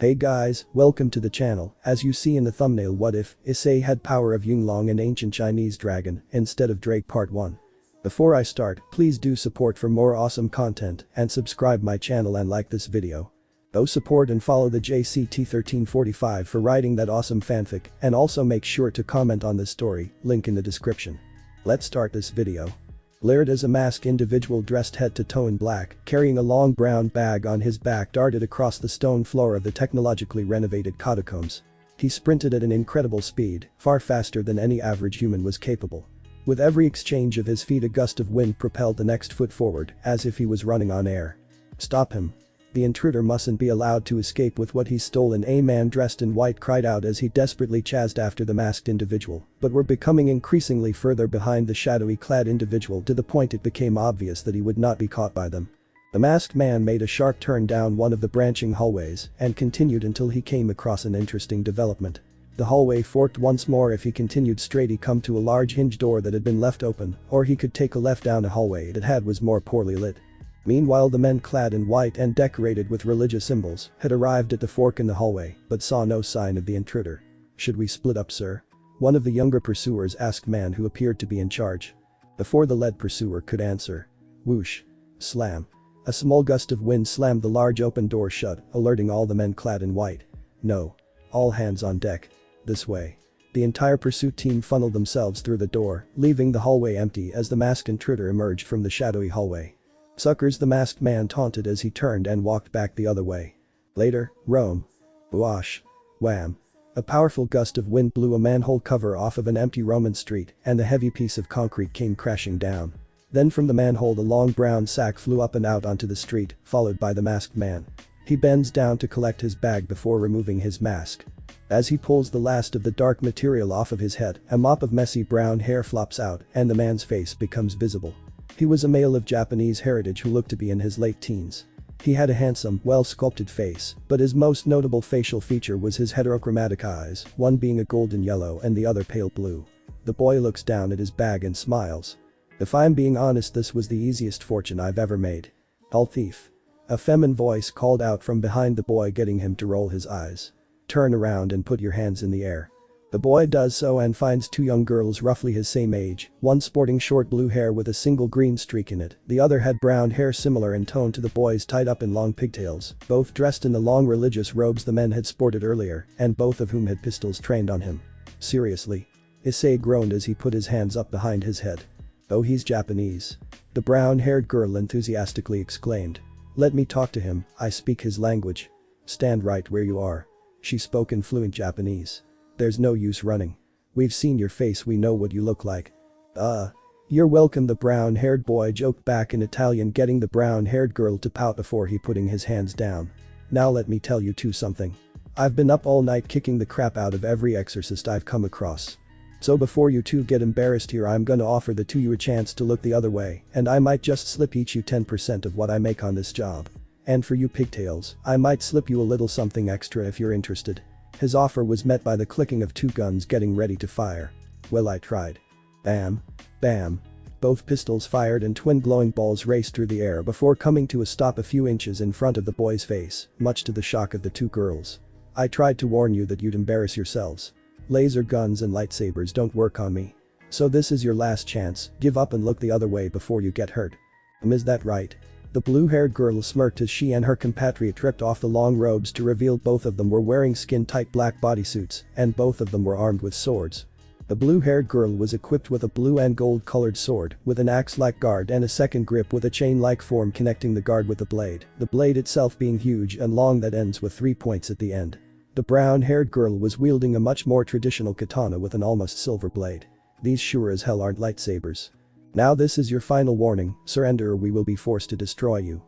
Hey guys, welcome to the channel. As you see in the thumbnail, what if Issei had power of Yinglong, an ancient Chinese dragon, instead of Draig part 1. Before I start, please do support for more awesome content and subscribe my channel and like this video. Go support and follow the JCT1345 for writing that awesome fanfic, and also make sure to comment on this story, link in the description. Let's start this video. Laird as a masked individual dressed head to toe in black, carrying a long brown bag on his back, darted across the stone floor of the technologically renovated catacombs. He sprinted at an incredible speed, far faster than any average human was capable. With every exchange of his feet, a gust of wind propelled the next foot forward, as if he was running on air. "Stop him. The intruder mustn't be allowed to escape with what he's stolen," a man dressed in white cried out as he desperately chased after the masked individual, but were becoming increasingly further behind the shadowy clad individual to the point it became obvious that he would not be caught by them. The masked man made a sharp turn down one of the branching hallways and continued until he came across an interesting development. The hallway forked once more. If he continued straight, he come to a large hinged door that had been left open, or he could take a left down a hallway that was more poorly lit. Meanwhile, the men clad in white and decorated with religious symbols had arrived at the fork in the hallway but saw no sign of the intruder. "Should we split up, sir?" one of the younger pursuers asked man who appeared to be in charge. Before the lead pursuer could answer, whoosh. Slam. A small gust of wind slammed the large open door shut, alerting all the men clad in white. "No. All hands on deck. This way." The entire pursuit team funneled themselves through the door, leaving the hallway empty as the masked intruder emerged from the shadowy hallway. "Suckers," the masked man taunted as he turned and walked back the other way. Later, Rome. Wash. Wham. A powerful gust of wind blew a manhole cover off of an empty Roman street, and the heavy piece of concrete came crashing down. Then from the manhole, the long brown sack flew up and out onto the street, followed by the masked man. He bends down to collect his bag before removing his mask. As he pulls the last of the dark material off of his head, a mop of messy brown hair flops out and the man's face becomes visible. He was a male of Japanese heritage who looked to be in his late teens. He had a handsome, well-sculpted face, but his most notable facial feature was his heterochromatic eyes, one being a golden yellow and the other pale blue. The boy looks down at his bag and smiles. "If I'm being honest, this was the easiest fortune I've ever made." "All thief." A feminine voice called out from behind the boy, getting him to roll his eyes. "Turn around and put your hands in the air." The boy does so and finds two young girls roughly his same age, one sporting short blue hair with a single green streak in it, the other had brown hair similar in tone to the boy's tied up in long pigtails, both dressed in the long religious robes the men had sported earlier, and both of whom had pistols trained on him. "Seriously?" Issei groaned as he put his hands up behind his head. "Oh, he's Japanese," the brown-haired girl enthusiastically exclaimed. "Let me talk to him, I speak his language." "Stand right where you are." She spoke in fluent Japanese. "There's no use running. We've seen your face, we know what you look like." You're welcome," the brown-haired boy joked back in Italian, getting the brown-haired girl to pout before he putting his hands down. "Now let me tell you something. I've been up all night kicking the crap out of every exorcist I've come across. So before you two get embarrassed here, I'm gonna offer the two of you a chance to look the other way, and I might just slip each you 10% of what I make on this job. And for you pigtails, I might slip you a little something extra if you're interested." His offer was met by the clicking of two guns getting ready to fire. "Well, I tried." Bam. Bam. Both pistols fired and twin glowing balls raced through the air before coming to a stop a few inches in front of the boy's face, much to the shock of the two girls. "I tried to warn you that you'd embarrass yourselves. Laser guns and lightsabers don't work on me. So this is your last chance, give up and look the other way before you get hurt." "Is that right?" The blue-haired girl smirked as she and her compatriot ripped off the long robes to reveal both of them were wearing skin-tight black bodysuits, and both of them were armed with swords. The blue-haired girl was equipped with a blue and gold-colored sword with an axe-like guard and a second grip with a chain-like form connecting the guard with the blade itself being huge and long that ends with 3 points at the end. The brown-haired girl was wielding a much more traditional katana with an almost silver blade. "These sure as hell aren't lightsabers. Now this is your final warning, surrender or we will be forced to destroy you."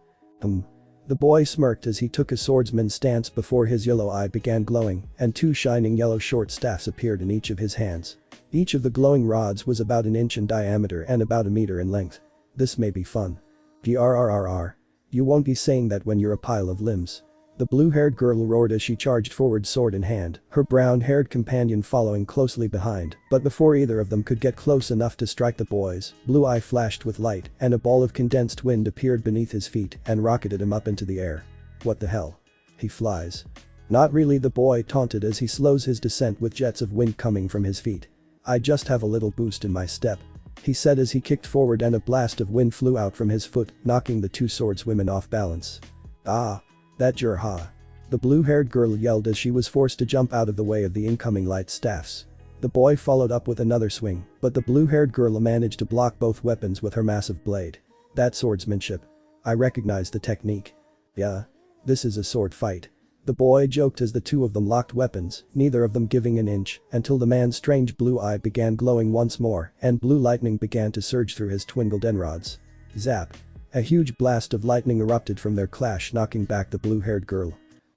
The boy smirked as he took a swordsman's stance before his yellow eye began glowing and two shining yellow short staffs appeared in each of his hands. Each of the glowing rods was about an inch in diameter and about a meter in length. "This may be fun. Grrrr. You won't be saying that when you're a pile of limbs." The blue-haired girl roared as she charged forward, sword in hand, her brown-haired companion following closely behind, but before either of them could get close enough to strike the boys, blue eye flashed with light and a ball of condensed wind appeared beneath his feet and rocketed him up into the air. "What the hell? He flies." Not really, the boy taunted as he slows his descent with jets of wind coming from his feet. I just have a little boost in my step, he said as he kicked forward and a blast of wind flew out from his foot, knocking the two swordswomen off balance. Ah. That ha. The blue-haired girl yelled as she was forced to jump out of the way of the incoming light staffs. The boy followed up with another swing, but the blue-haired girl managed to block both weapons with her massive blade. That's swordsmanship. I recognize the technique. Yeah. This is a sword fight. The boy joked as the two of them locked weapons, neither of them giving an inch, until the man's strange blue eye began glowing once more and blue lightning began to surge through his twin golden rods. Zap. A huge blast of lightning erupted from their clash, knocking back the blue-haired girl.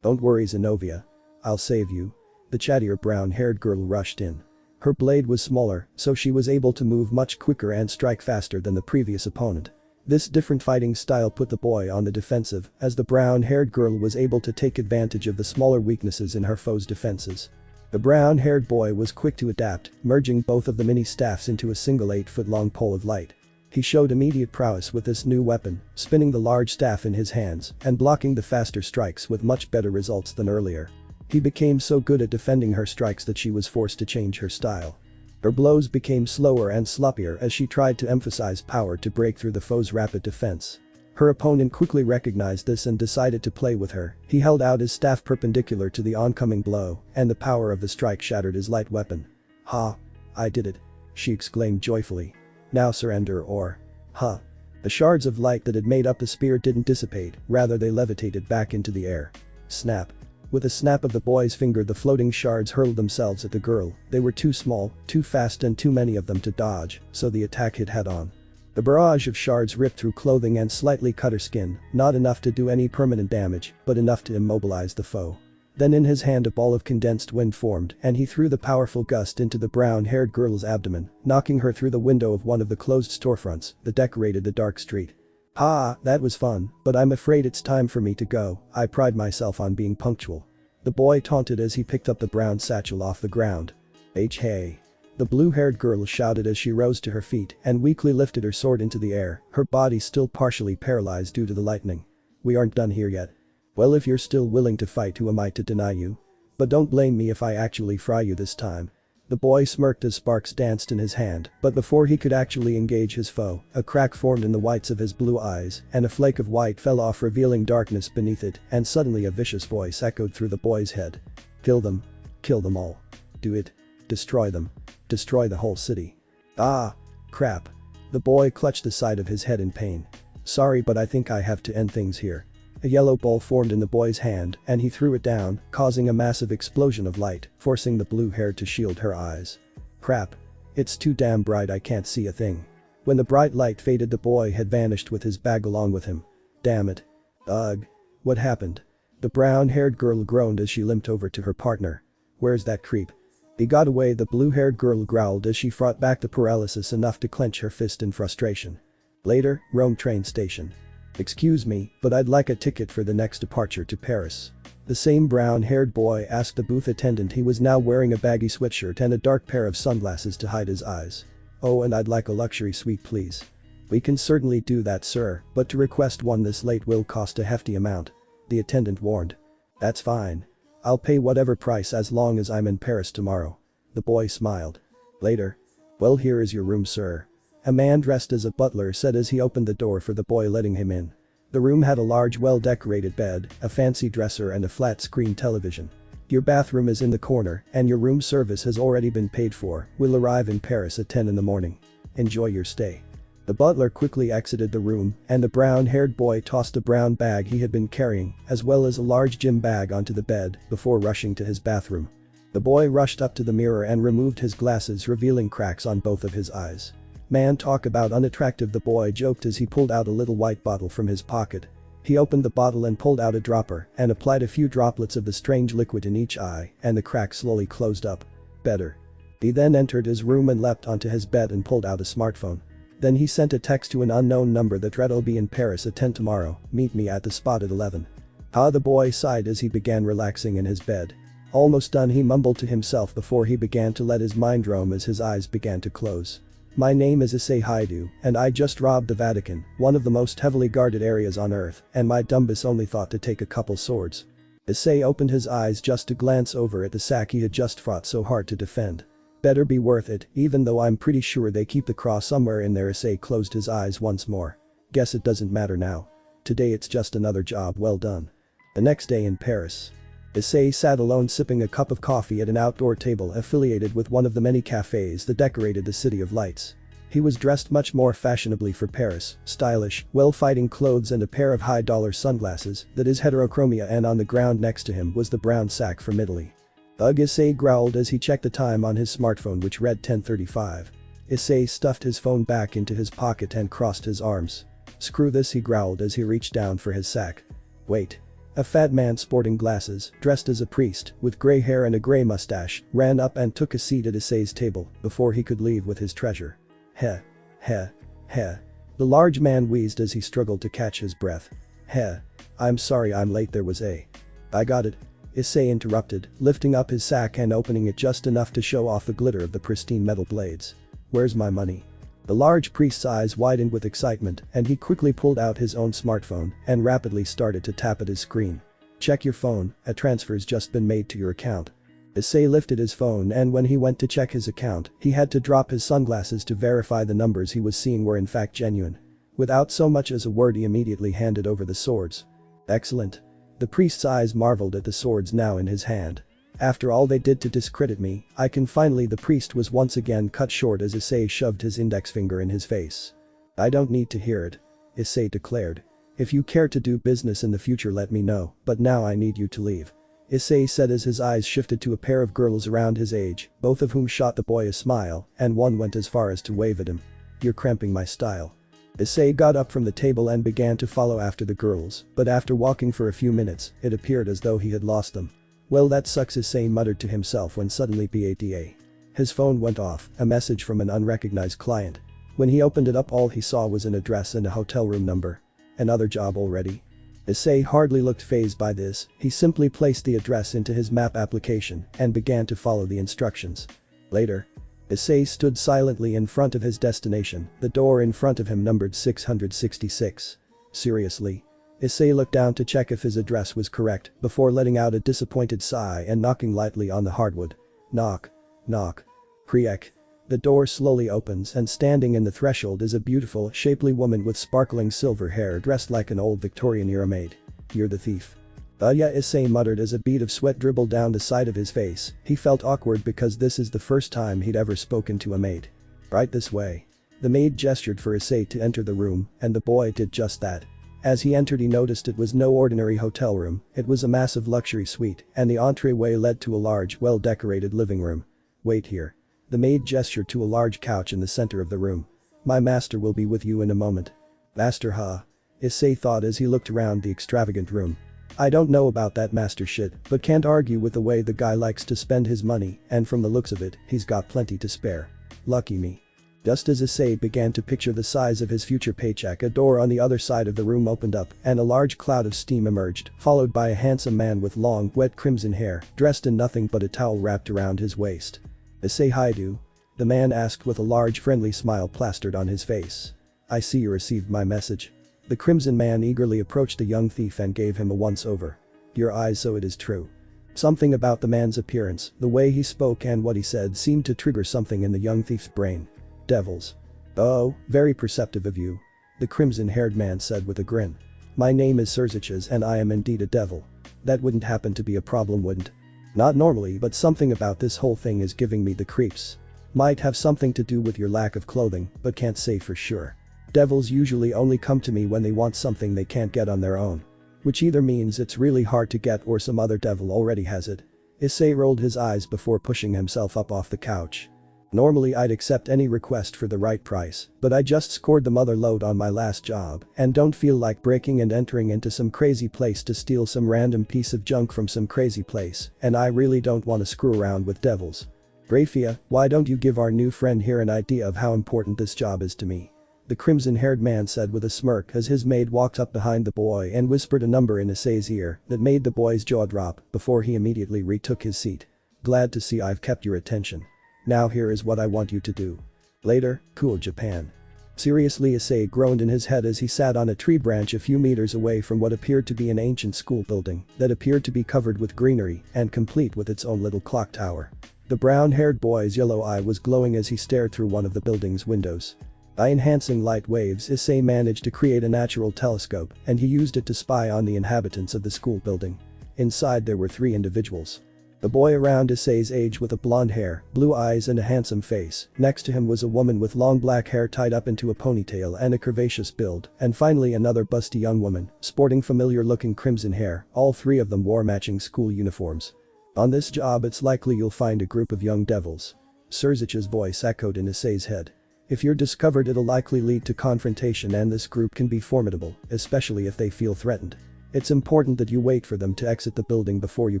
Don't worry, Zenobia. I'll save you. The chattier brown-haired girl rushed in. Her blade was smaller, so she was able to move much quicker and strike faster than the previous opponent. This different fighting style put the boy on the defensive, as the brown-haired girl was able to take advantage of the smaller weaknesses in her foe's defenses. The brown-haired boy was quick to adapt, merging both of the mini staffs into a single 8-foot-long pole of light. He showed immediate prowess with this new weapon, spinning the large staff in his hands and blocking the faster strikes with much better results than earlier. He became so good at defending her strikes that she was forced to change her style. Her blows became slower and sloppier as she tried to emphasize power to break through the foe's rapid defense. Her opponent quickly recognized this and decided to play with her. He held out his staff perpendicular to the oncoming blow, and the power of the strike shattered his light weapon. Ha! I did it! She exclaimed joyfully. Now surrender or… Huh. The shards of light that had made up the spear didn't dissipate, rather they levitated back into the air. Snap. With a snap of the boy's finger, the floating shards hurled themselves at the girl. They were too small, too fast and too many of them to dodge, so the attack hit head-on. The barrage of shards ripped through clothing and slightly cut her skin, not enough to do any permanent damage, but enough to immobilize the foe. Then in his hand a ball of condensed wind formed and he threw the powerful gust into the brown-haired girl's abdomen, knocking her through the window of one of the closed storefronts that decorated the dark street. Ah, that was fun, but I'm afraid it's time for me to go. I pride myself on being punctual. The boy taunted as he picked up the brown satchel off the ground. Hey. The blue-haired girl shouted as she rose to her feet and weakly lifted her sword into the air, her body still partially paralyzed due to the lightning. We aren't done here yet. Well, if you're still willing to fight, who am I to deny you? But don't blame me if I actually fry you this time. The boy smirked as sparks danced in his hand, but before he could actually engage his foe, a crack formed in the whites of his blue eyes and a flake of white fell off, revealing darkness beneath it, and suddenly a vicious voice echoed through the boy's head. Kill them. Kill them all. Do it. Destroy them. Destroy the whole city. Ah. Crap. The boy clutched the side of his head in pain. Sorry, but I think I have to end things here. A yellow ball formed in the boy's hand and he threw it down, causing a massive explosion of light, forcing the blue-haired to shield her eyes. Crap. It's too damn bright, I can't see a thing. When the bright light faded, the boy had vanished with his bag along with him. Damn it. Ugh. What happened? The brown-haired girl groaned as she limped over to her partner. Where's that creep? He got away, the blue-haired girl growled as she fought back the paralysis enough to clench her fist in frustration. Later, Rome train station. Excuse me, but I'd like a ticket for the next departure to Paris. The same brown-haired boy asked the booth attendant. He was now wearing a baggy sweatshirt and a dark pair of sunglasses to hide his eyes. Oh, and I'd like a luxury suite, please. We can certainly do that, sir, but to request one this late will cost a hefty amount. The attendant warned. That's fine. I'll pay whatever price as long as I'm in Paris tomorrow. The boy smiled. Later. Well, here is your room, sir. A man dressed as a butler said as he opened the door for the boy, letting him in. The room had a large, well-decorated bed, a fancy dresser and a flat-screen television. Your bathroom is in the corner and your room service has already been paid for. We'll arrive in Paris at 10 in the morning. Enjoy your stay. The butler quickly exited the room and the brown-haired boy tossed a brown bag he had been carrying, as well as a large gym bag, onto the bed before rushing to his bathroom. The boy rushed up to the mirror and removed his glasses, revealing cracks on both of his eyes. Man, talk about unattractive, the boy joked as he pulled out a little white bottle from his pocket. He opened the bottle and pulled out a dropper and applied a few droplets of the strange liquid in each eye, and the crack slowly closed up. Better. He then entered his room and leapt onto his bed and pulled out a smartphone. Then he sent a text to an unknown number that read, "I'll be in Paris at 10 tomorrow, meet me at the spot at 11. Ah, the boy sighed as he began relaxing in his bed. Almost done, he mumbled to himself before he began to let his mind roam as his eyes began to close. My name is Issei, and I just robbed the Vatican, one of the most heavily guarded areas on Earth, and my dumbass only thought to take a couple swords. Issei opened his eyes just to glance over at the sack he had just fought so hard to defend. Better be worth it, even though I'm pretty sure they keep the cross somewhere in there. Issei closed his eyes once more. Guess it doesn't matter now. Today it's just another job well done. The next day in Paris. Issei sat alone sipping a cup of coffee at an outdoor table affiliated with one of the many cafes that decorated the City of Lights. He was dressed much more fashionably for Paris, stylish, well-fitting clothes and a pair of high-dollar sunglasses that is heterochromia, and on the ground next to him was the brown sack from Italy. Ugh, Issei growled as he checked the time on his smartphone, which read 10:35. Issei stuffed his phone back into his pocket and crossed his arms. Screw this, he growled as he reached down for his sack. Wait. A fat man sporting glasses, dressed as a priest, with grey hair and a grey mustache, ran up and took a seat at Issei's table before he could leave with his treasure. Heh. Heh. Heh. The large man wheezed as he struggled to catch his breath. Heh. I'm sorry I'm late, there was a. I got it. Issei interrupted, lifting up his sack and opening it just enough to show off the glitter of the pristine metal blades. Where's my money? The large priest's eyes widened with excitement and he quickly pulled out his own smartphone and rapidly started to tap at his screen. Check your phone, a transfer's just been made to your account. Issei lifted his phone, and when he went to check his account, he had to drop his sunglasses to verify the numbers he was seeing were in fact genuine. Without so much as a word, he immediately handed over the swords. Excellent. The priest's eyes marveled at the swords now in his hand. After all they did to discredit me, I can finally. The priest was once again cut short as Issei shoved his index finger in his face. I don't need to hear it. Issei declared. If you care to do business in the future, let me know, but now I need you to leave. Issei said as his eyes shifted to a pair of girls around his age, both of whom shot the boy a smile, and one went as far as to wave at him. You're cramping my style. Issei got up from the table and began to follow after the girls, but after walking for a few minutes, it appeared as though he had lost them. Well, that sucks, Issei muttered to himself when suddenly PATA. His phone went off, a message from an unrecognized client. When he opened it up, all he saw was an address and a hotel room number. Another job already? Issei hardly looked fazed by this. He simply placed the address into his map application and began to follow the instructions. Later. Issei stood silently in front of his destination. The door in front of him numbered 666. Seriously? Issei looked down to check if his address was correct before letting out a disappointed sigh and knocking lightly on the hardwood. Knock. Knock. Kriek. The door slowly opens and standing in the threshold is a beautiful, shapely woman with sparkling silver hair dressed like an old Victorian-era maid. You're the thief. Yeah, Issei muttered as a bead of sweat dribbled down the side of his face. He felt awkward because this is the first time he'd ever spoken to a maid. Right this way. The maid gestured for Issei to enter the room, and the boy did just that. As he entered, he noticed it was no ordinary hotel room, it was a massive luxury suite, and the entryway led to a large, well-decorated living room. Wait here. The maid gestured to a large couch in the center of the room. My master will be with you in a moment. Master, huh? Issei thought as he looked around the extravagant room. I don't know about that master shit, but can't argue with the way the guy likes to spend his money, and from the looks of it, he's got plenty to spare. Lucky me. Just as Issei began to picture the size of his future paycheck, a door on the other side of the room opened up and a large cloud of steam emerged, followed by a handsome man with long, wet crimson hair, dressed in nothing but a towel wrapped around his waist. Issei, hi do? The man asked with a large friendly smile plastered on his face. I see you received my message. The crimson man eagerly approached the young thief and gave him a once-over. Your eyes, so it is true. Something about the man's appearance, the way he spoke and what he said seemed to trigger something in the young thief's brain. Devils. Oh, very perceptive of you. The crimson-haired man said with a grin. My name is Serziches and I am indeed a devil. That wouldn't happen to be a problem, wouldn't? Not normally, but something about this whole thing is giving me the creeps. Might have something to do with your lack of clothing, but can't say for sure. Devils usually only come to me when they want something they can't get on their own. Which either means it's really hard to get or some other devil already has it. Issei rolled his eyes before pushing himself up off the couch. Normally I'd accept any request for the right price, but I just scored the mother load on my last job and don't feel like breaking and entering into some crazy place to steal some random piece of junk from some crazy place, and I really don't want to screw around with devils. Grafia, why don't you give our new friend here an idea of how important this job is to me? The crimson-haired man said with a smirk as his maid walked up behind the boy and whispered a number in Issei's ear that made the boy's jaw drop before he immediately retook his seat. Glad to see I've kept your attention. Now here is what I want you to do. Later, Kuo, Japan. Seriously, Issei groaned in his head as he sat on a tree branch a few meters away from what appeared to be an ancient school building that appeared to be covered with greenery and complete with its own little clock tower. The brown-haired boy's yellow eye was glowing as he stared through one of the building's windows. By enhancing light waves, Issei managed to create a natural telescope and he used it to spy on the inhabitants of the school building. Inside there were 3 individuals. A boy around Issei's age with a blonde hair, blue eyes and a handsome face. Next to him was a woman with long black hair tied up into a ponytail and a curvaceous build, and finally another busty young woman, sporting familiar-looking crimson hair. All 3 of them wore matching school uniforms. On this job it's likely you'll find a group of young devils. Surzich's voice echoed in Issei's head. If you're discovered it'll likely lead to confrontation and this group can be formidable, especially if they feel threatened. It's important that you wait for them to exit the building before you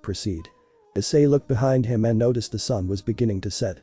proceed. Issei looked behind him and noticed the sun was beginning to set.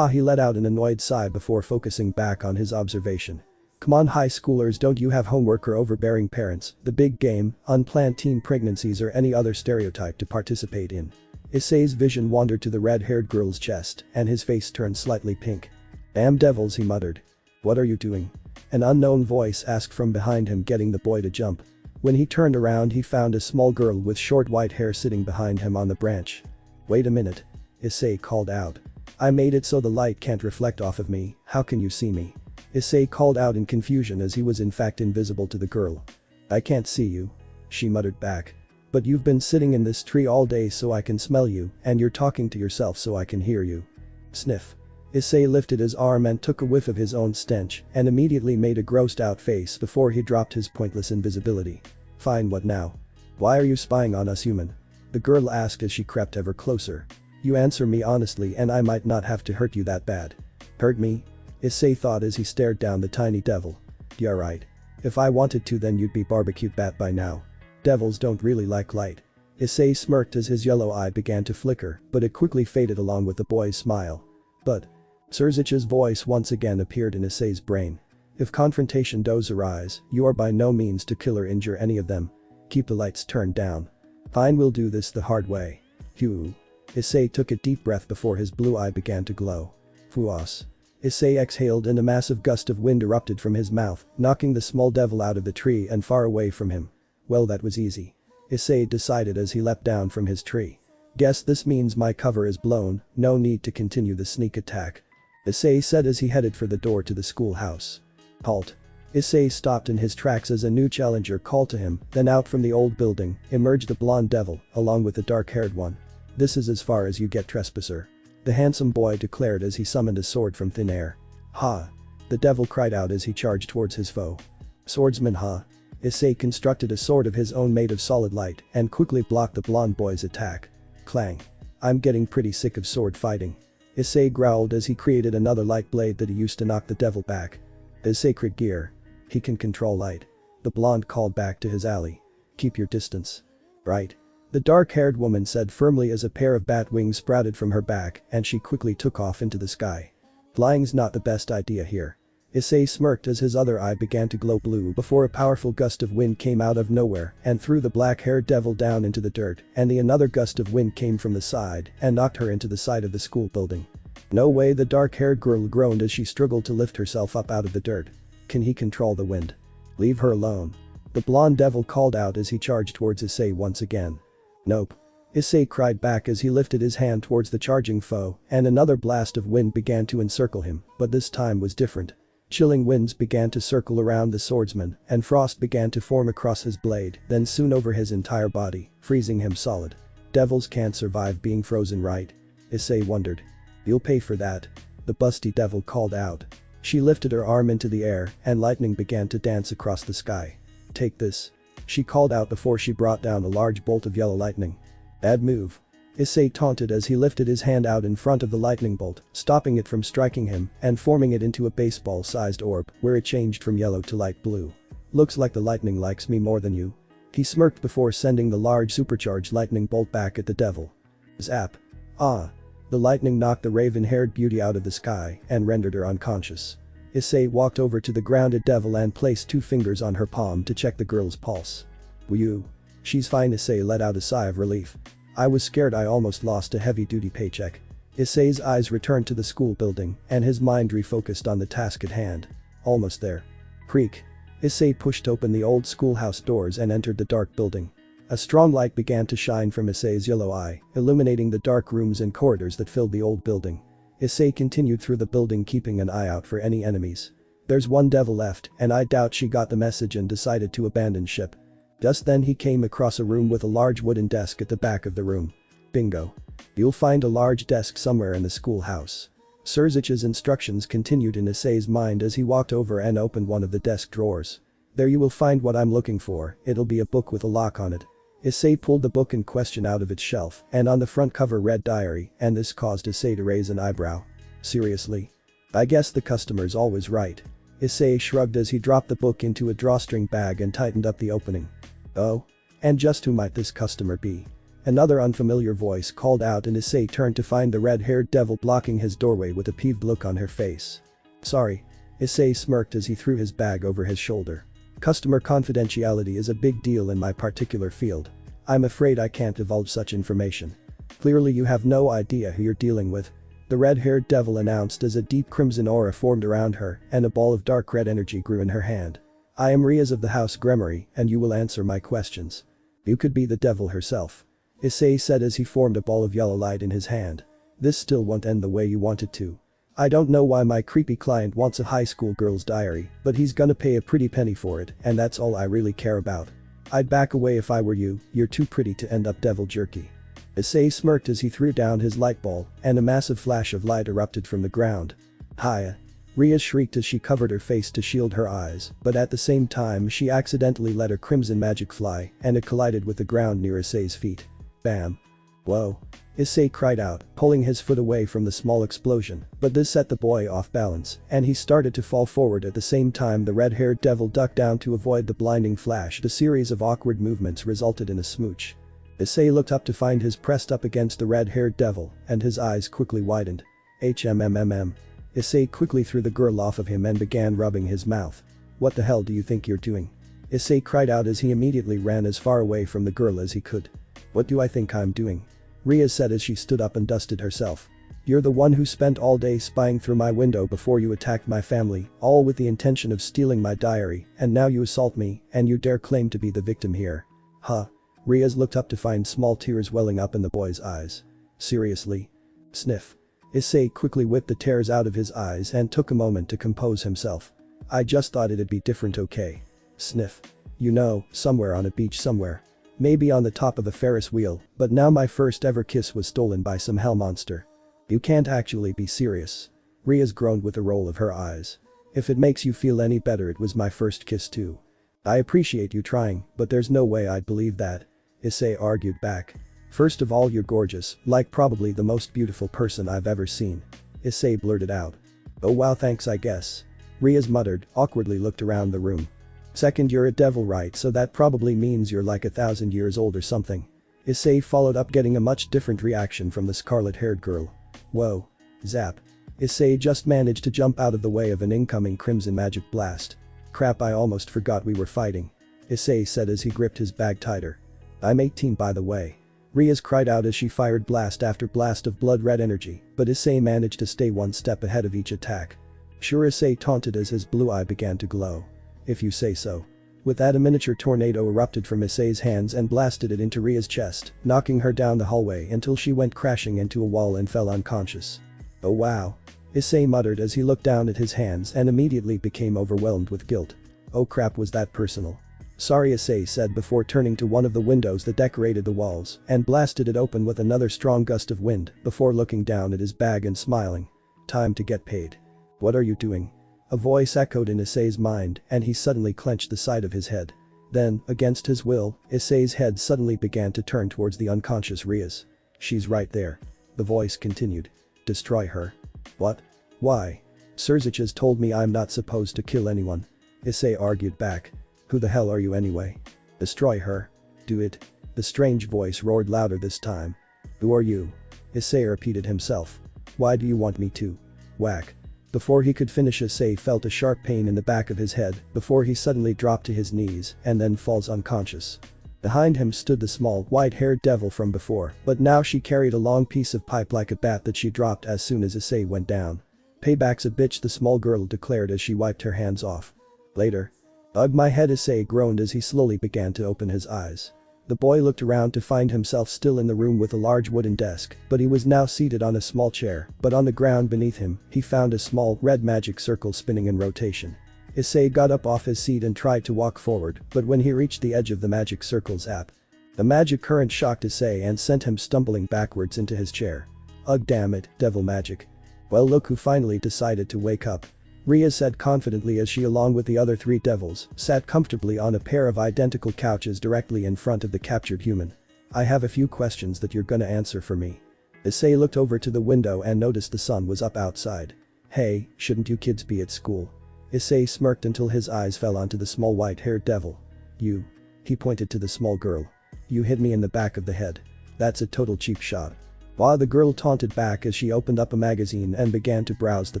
He let out an annoyed sigh before focusing back on his observation. Come on high schoolers, don't you have homework or overbearing parents, the big game, unplanned teen pregnancies or any other stereotype to participate in? Issei's vision wandered to the red-haired girl's chest and his face turned slightly pink. Damn devils, he muttered. What are you doing? An unknown voice asked from behind him, getting the boy to jump. When he turned around he found a small girl with short white hair sitting behind him on the branch. Wait a minute. Issei called out. I made it so the light can't reflect off of me, how can you see me? Issei called out in confusion as he was in fact invisible to the girl. I can't see you. She muttered back. But you've been sitting in this tree all day so I can smell you, and you're talking to yourself so I can hear you. Sniff. Issei lifted his arm and took a whiff of his own stench and immediately made a grossed out face before he dropped his pointless invisibility. Fine, what now? Why are you spying on us, human? The girl asked as she crept ever closer. You answer me honestly and I might not have to hurt you that bad. Hurt me? Issei thought as he stared down the tiny devil. Yeah, right. If I wanted to then you'd be barbecued bat by now. Devils don't really like light. Issei smirked as his yellow eye began to flicker, but it quickly faded along with the boy's smile. But. Surzich's voice once again appeared in Issei's brain. If confrontation does arise, you are by no means to kill or injure any of them. Keep the lights turned down. Fine, we'll do this the hard way. Phew. Issei took a deep breath before his blue eye began to glow. Fuos. Issei exhaled and a massive gust of wind erupted from his mouth, knocking the small devil out of the tree and far away from him. Well, that was easy. Issei decided as he leapt down from his tree. Guess this means my cover is blown, no need to continue the sneak attack. Issei said as he headed for the door to the schoolhouse. Halt. Issei stopped in his tracks as a new challenger called to him, then out from the old building emerged a blonde devil, along with the dark-haired one. This is as far as you get, trespasser. The handsome boy declared as he summoned a sword from thin air. Ha! The devil cried out as he charged towards his foe. Swordsman, ha! Issei constructed a sword of his own made of solid light and quickly blocked the blonde boy's attack. Clang. I'm getting pretty sick of sword fighting. Issei growled as he created another light blade that he used to knock the devil back. His sacred gear. He can control light. The blonde called back to his ally. Keep your distance. Right. The dark-haired woman said firmly as a pair of bat wings sprouted from her back and she quickly took off into the sky. Flying's not the best idea here. Issei smirked as his other eye began to glow blue before a powerful gust of wind came out of nowhere and threw the black-haired devil down into the dirt, and another gust of wind came from the side and knocked her into the side of the school building. No way, the dark-haired girl groaned as she struggled to lift herself up out of the dirt. Can he control the wind? Leave her alone. The blonde devil called out as he charged towards Issei once again. Nope. Issei cried back as he lifted his hand towards the charging foe and another blast of wind began to encircle him, but this time was different. Chilling winds began to circle around the swordsman and frost began to form across his blade, then soon over his entire body, freezing him solid. Devils can't survive being frozen, right? Issei wondered. You'll pay for that. The busty devil called out. She lifted her arm into the air and lightning began to dance across the sky. Take this. She called out before she brought down a large bolt of yellow lightning. Bad move. Issei taunted as he lifted his hand out in front of the lightning bolt, stopping it from striking him and forming it into a baseball-sized orb where it changed from yellow to light blue. Looks like the lightning likes me more than you. He smirked before sending the large supercharged lightning bolt back at the devil. Zap. Ah. The lightning knocked the raven-haired beauty out of the sky and rendered her unconscious. Issei walked over to the grounded devil and placed 2 fingers on her palm to check the girl's pulse. Whew. She's fine. Issei let out a sigh of relief. I was scared I almost lost a heavy-duty paycheck. Issei's eyes returned to the school building and his mind refocused on the task at hand. Almost there. Creak. Issei pushed open the old schoolhouse doors and entered the dark building. A strong light began to shine from Issei's yellow eye, illuminating the dark rooms and corridors that filled the old building. Issei continued through the building, keeping an eye out for any enemies. There's one devil left, and I doubt she got the message and decided to abandon ship. Just then he came across a room with a large wooden desk at the back of the room. Bingo. You'll find a large desk somewhere in the schoolhouse. Surzich's instructions continued in Issei's mind as he walked over and opened one of the desk drawers. There you will find what I'm looking for, it'll be a book with a lock on it. Issei pulled the book in question out of its shelf, and on the front cover read diary, and this caused Issei to raise an eyebrow. Seriously? I guess the customer's always right. Issei shrugged as he dropped the book into a drawstring bag and tightened up the opening. Oh? And just who might this customer be? Another unfamiliar voice called out and Issei turned to find the red-haired devil blocking his doorway with a peeved look on her face. Sorry. Issei smirked as he threw his bag over his shoulder. Customer confidentiality is a big deal in my particular field. I'm afraid I can't divulge such information. Clearly you have no idea who you're dealing with. The red-haired devil announced as a deep crimson aura formed around her and a ball of dark red energy grew in her hand. I am Rias of the House Gremory and you will answer my questions. You could be the devil herself. Issei said as he formed a ball of yellow light in his hand. This still won't end the way you want it to. I don't know why my creepy client wants a high school girl's diary, but he's gonna pay a pretty penny for it and that's all I really care about. I'd back away if I were you, you're too pretty to end up devil jerky. Issei smirked as he threw down his light ball and a massive flash of light erupted from the ground. Hiya. Ria shrieked as she covered her face to shield her eyes, but at the same time she accidentally let her crimson magic fly and it collided with the ground near Issei's feet. Bam. Whoa. Issei cried out, pulling his foot away from the small explosion, but this set the boy off balance, and he started to fall forward at the same time the red-haired devil ducked down to avoid the blinding flash. The series of awkward movements resulted in a smooch. Issei looked up to find his pressed up against the red-haired devil, and his eyes quickly widened. HMMMM. Issei quickly threw the girl off of him and began rubbing his mouth. What the hell do you think you're doing? Issei cried out as he immediately ran as far away from the girl as he could. What do I think I'm doing? Ria said as she stood up and dusted herself. You're the one who spent all day spying through my window before you attacked my family, all with the intention of stealing my diary, and now you assault me, and you dare claim to be the victim here. Huh. Riaz looked up to find small tears welling up in the boy's eyes. Seriously? Sniff. Issei quickly whipped the tears out of his eyes and took a moment to compose himself. I just thought it'd be different, okay? Sniff. You know, somewhere on a beach somewhere. Maybe on the top of a Ferris wheel, but now my first ever kiss was stolen by some hell monster. You can't actually be serious. Riaz groaned with a roll of her eyes. If it makes you feel any better, it was my first kiss too. I appreciate you trying, but there's no way I'd believe that. Issei argued back. First of all, you're gorgeous, like probably the most beautiful person I've ever seen. Issei blurted out. Oh wow, thanks I guess. Riaz muttered, awkwardly looked around the room. Second, you're a devil, right, so that probably means you're like 1,000 years old or something. Issei followed up, getting a much different reaction from the scarlet-haired girl. Whoa. Zap. Issei just managed to jump out of the way of an incoming crimson magic blast. Crap, I almost forgot we were fighting. Issei said as he gripped his bag tighter. I'm 18 by the way. Riaz cried out as she fired blast after blast of blood-red energy, but Issei managed to stay one step ahead of each attack. Sure, Issei taunted as his blue eye began to glow. If you say so. With that, a miniature tornado erupted from Issei's hands and blasted it into Ria's chest, knocking her down the hallway until she went crashing into a wall and fell unconscious. Oh wow. Issei muttered as he looked down at his hands and immediately became overwhelmed with guilt. Oh crap, was that personal? Sorry, Issei said before turning to one of the windows that decorated the walls and blasted it open with another strong gust of wind before looking down at his bag and smiling. Time to get paid. What are you doing? A voice echoed in Issei's mind and he suddenly clenched the side of his head. Then, against his will, Issei's head suddenly began to turn towards the unconscious Riaz. She's right there. The voice continued. Destroy her. What? Why? Surzich has told me I'm not supposed to kill anyone. Issei argued back. Who the hell are you anyway? Destroy her. Do it. The strange voice roared louder this time. Who are you? Issei repeated himself. Why do you want me to? Whack. Before he could finish, Issei felt a sharp pain in the back of his head before he suddenly dropped to his knees and then falls unconscious. Behind him stood the small, white-haired devil from before, but now she carried a long piece of pipe like a bat that she dropped as soon as Issei went down. Payback's a bitch, the small girl declared as she wiped her hands off. Later. Ugh, my head, issei groaned as he slowly began to open his eyes. The boy looked around to find himself still in the room with a large wooden desk, but he was now seated on a small chair, but on the ground beneath him, he found a small, red magic circle spinning in rotation. Issei got up off his seat and tried to walk forward, but when he reached the edge of the magic circle's app, the magic current shocked Issei and sent him stumbling backwards into his chair. Ugh, damn it, devil magic. Well, look who finally decided to wake up. Ria said confidently as she, along with the other 3 devils, sat comfortably on a pair of identical couches directly in front of the captured human. I have a few questions that you're gonna answer for me. Issei looked over to the window and noticed the sun was up outside. Hey, shouldn't you kids be at school? Issei smirked until his eyes fell onto the small white-haired devil. You. He pointed to the small girl. You hit me in the back of the head. That's a total cheap shot. While the girl taunted back as she opened up a magazine and began to browse the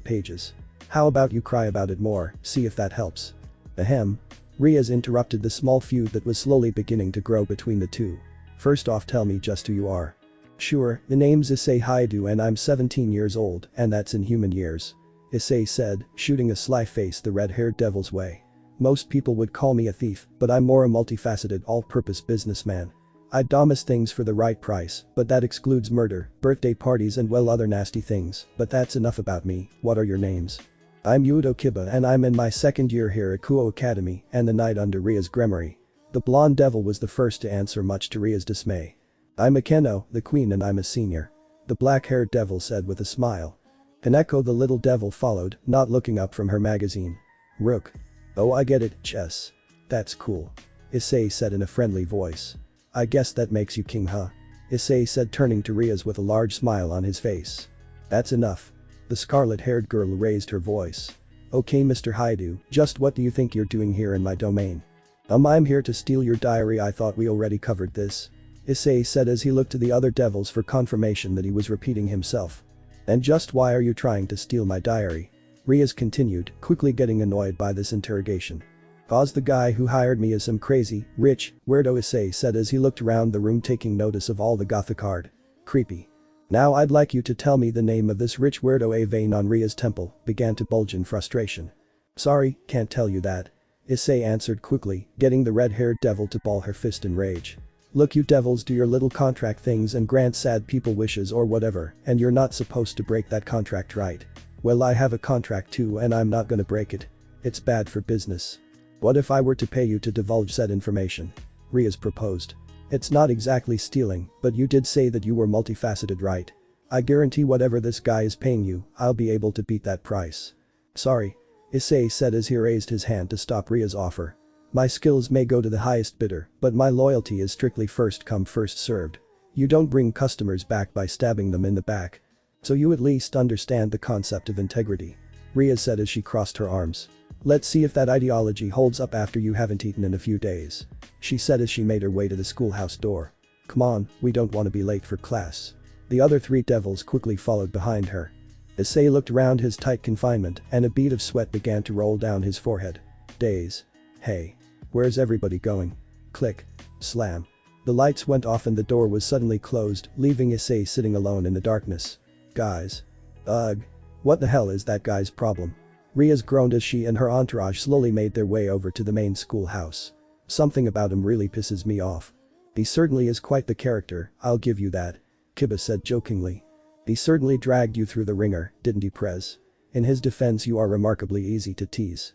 pages. How about you cry about it more, see if that helps. Ahem. Riaz interrupted the small feud that was slowly beginning to grow between the two. First off, tell me just who you are. Sure, the name's Issei Haidu and I'm 17 years old, and that's in human years. Issei said, shooting a sly face the red-haired devil's way. Most people would call me a thief, but I'm more a multifaceted all-purpose businessman. I domus things for the right price, but that excludes murder, birthday parties and well other nasty things, but that's enough about me. What are your names? I'm Yudo Kiba and I'm in my 2nd year here at Kuo Academy and the night under Ria's Gremory. The blonde devil was the first to answer, much to Ria's dismay. I'm Akeno, the queen, and I'm a senior. The black-haired devil said with a smile. Hineko the little devil followed, not looking up from her magazine. Rook. Oh, I get it, chess. That's cool. Issei said in a friendly voice. I guess that makes you king, huh? Issei said, turning to Riaz with a large smile on his face. That's enough. The scarlet-haired girl raised her voice. Okay, Mr. Haidu, just what do you think you're doing here in my domain? I'm here to steal your diary. I thought we already covered this. Issei said as he looked to the other devils for confirmation that he was repeating himself. And just why are you trying to steal my diary? Riaz continued, quickly getting annoyed by this interrogation. Cause the guy who hired me is some crazy, rich, weirdo, Issei said as he looked around the room taking notice of all the gothic art. Creepy. Now I'd like you to tell me the name of this rich weirdo. A vein on Ria's temple began to bulge in frustration. Sorry, can't tell you that. Issei answered quickly, getting the red-haired devil to ball her fist in rage. Look, you devils do your little contract things and grant sad people wishes or whatever, and you're not supposed to break that contract, right? Well, I have a contract too and I'm not gonna break it. It's bad for business. What if I were to pay you to divulge said information? Riaz proposed. It's not exactly stealing, but you did say that you were multifaceted, right? I guarantee whatever this guy is paying you, I'll be able to beat that price. Sorry. Issei said as he raised his hand to stop Ria's offer. My skills may go to the highest bidder, but my loyalty is strictly first come first served. You don't bring customers back by stabbing them in the back. So you at least understand the concept of integrity. Ria said as she crossed her arms. Let's see if that ideology holds up after you haven't eaten in a few days. She said as she made her way to the schoolhouse door. Come on, we don't want to be late for class. The other 3 devils quickly followed behind her. Issei looked around his tight confinement and a bead of sweat began to roll down his forehead. Days. Hey. Where's everybody going? Click. Slam. The lights went off and the door was suddenly closed, leaving Issei sitting alone in the darkness. Guys. Ugh. What the hell is that guy's problem? Riaz groaned as she and her entourage slowly made their way over to the main schoolhouse. Something about him really pisses me off. He certainly is quite the character, I'll give you that. Kiba said jokingly. He certainly dragged you through the ringer, didn't he, Prez? In his defense, you are remarkably easy to tease.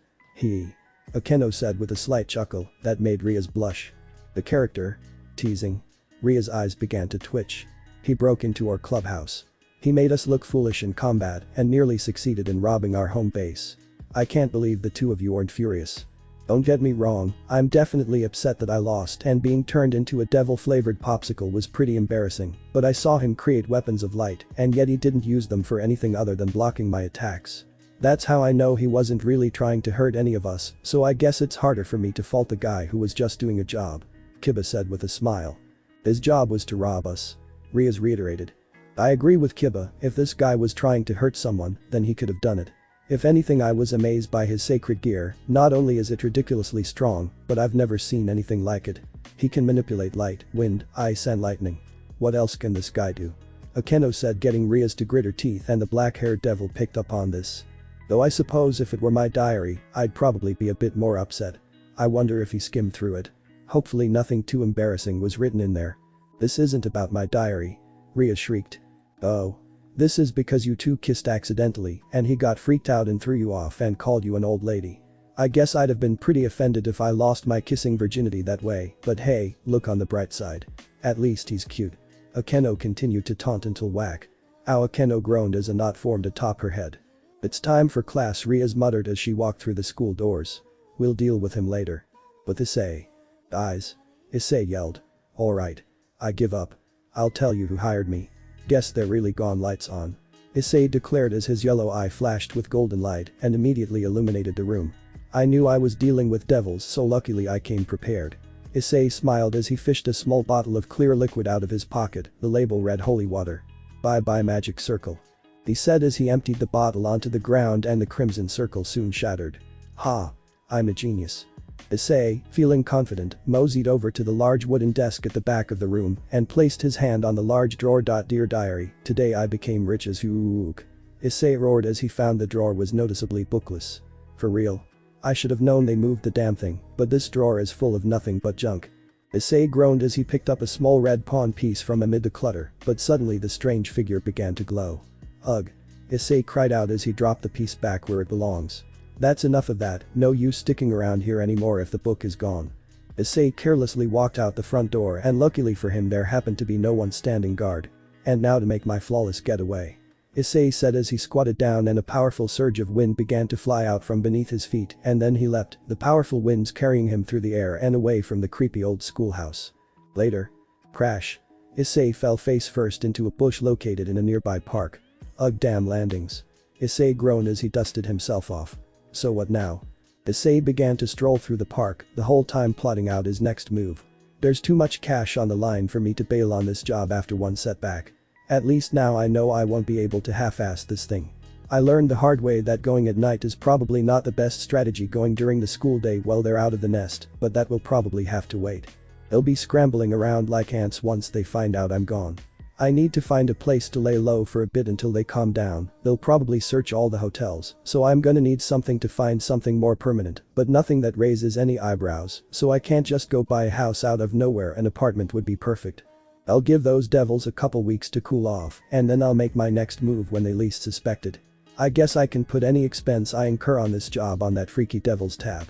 Akeno said with a slight chuckle that made Riaz blush. The character? Teasing? Ria's eyes began to twitch. He broke into our clubhouse. He made us look foolish in combat and nearly succeeded in robbing our home base. I can't believe the 2 of you aren't furious. Don't get me wrong, I'm definitely upset that I lost and being turned into a devil-flavored popsicle was pretty embarrassing, but I saw him create weapons of light and yet he didn't use them for anything other than blocking my attacks. That's how I know he wasn't really trying to hurt any of us, so I guess it's harder for me to fault the guy who was just doing a job. Kiba said with a smile. His job was to rob us. Riaz reiterated. I agree with Kiba, if this guy was trying to hurt someone, then he could have done it. If anything, I was amazed by his sacred gear. Not only is it ridiculously strong, but I've never seen anything like it. He can manipulate light, wind, ice and lightning. What else can this guy do? Akeno said, getting Ria's to grit her teeth, and the black-haired devil picked up on this. Though I suppose if it were my diary, I'd probably be a bit more upset. I wonder if he skimmed through it. Hopefully nothing too embarrassing was written in there. This isn't about my diary. Ria shrieked. Oh. This is because you two kissed accidentally and he got freaked out and threw you off and called you an old lady. I guess I'd have been pretty offended if I lost my kissing virginity that way, but hey, look on the bright side. At least he's cute. Akeno continued to taunt until whack. Ow, Akeno groaned as a knot formed atop her head. It's time for class, Ria's muttered as she walked through the school doors. We'll deal with him later. But issei. Eyes. Issei yelled. Alright. I give up. I'll tell you who hired me. Guess they're really gone, lights on. Issei declared as his yellow eye flashed with golden light and immediately illuminated the room. I knew I was dealing with devils, so luckily I came prepared. Issei smiled as he fished a small bottle of clear liquid out of his pocket, the label read holy water. Bye bye magic circle. He said as he emptied the bottle onto the ground and the crimson circle soon shattered. Ha. I'm a genius. Issei, feeling confident, moseyed over to the large wooden desk at the back of the room and placed his hand on the large drawer. Dear diary, today I became rich as hook. Issei roared as he found the drawer was noticeably bookless. For real. I should have known they moved the damn thing, but this drawer is full of nothing but junk. Issei groaned as he picked up a small red pawn piece from amid the clutter, but suddenly the strange figure began to glow. Ugh. Issei cried out as he dropped the piece back where it belongs. That's enough of that, no use sticking around here anymore if the book is gone. Issei carelessly walked out the front door and luckily for him there happened to be no one standing guard. And now to make my flawless getaway. Issei said as he squatted down and a powerful surge of wind began to fly out from beneath his feet and then he leapt, the powerful winds carrying him through the air and away from the creepy old schoolhouse. Later. Crash. Issei fell face first into a bush located in a nearby park. Ugh, damn landings. Issei groaned as he dusted himself off. So what now? Issei began to stroll through the park, the whole time plotting out his next move. There's too much cash on the line for me to bail on this job after one setback. At least now I know I won't be able to half-ass this thing. I learned the hard way that going at night is probably not the best strategy going during the school day while they're out of the nest, but that will probably have to wait. They'll be scrambling around like ants once they find out I'm gone. I need to find a place to lay low for a bit until they calm down. They'll probably search all the hotels, so I'm gonna need something to find something more permanent, but nothing that raises any eyebrows, so I can't just go buy a house out of nowhere. An apartment would be perfect. I'll give those devils a couple weeks to cool off, and then I'll make my next move when they least suspect it. I guess I can put any expense I incur on this job on that freaky devil's tab.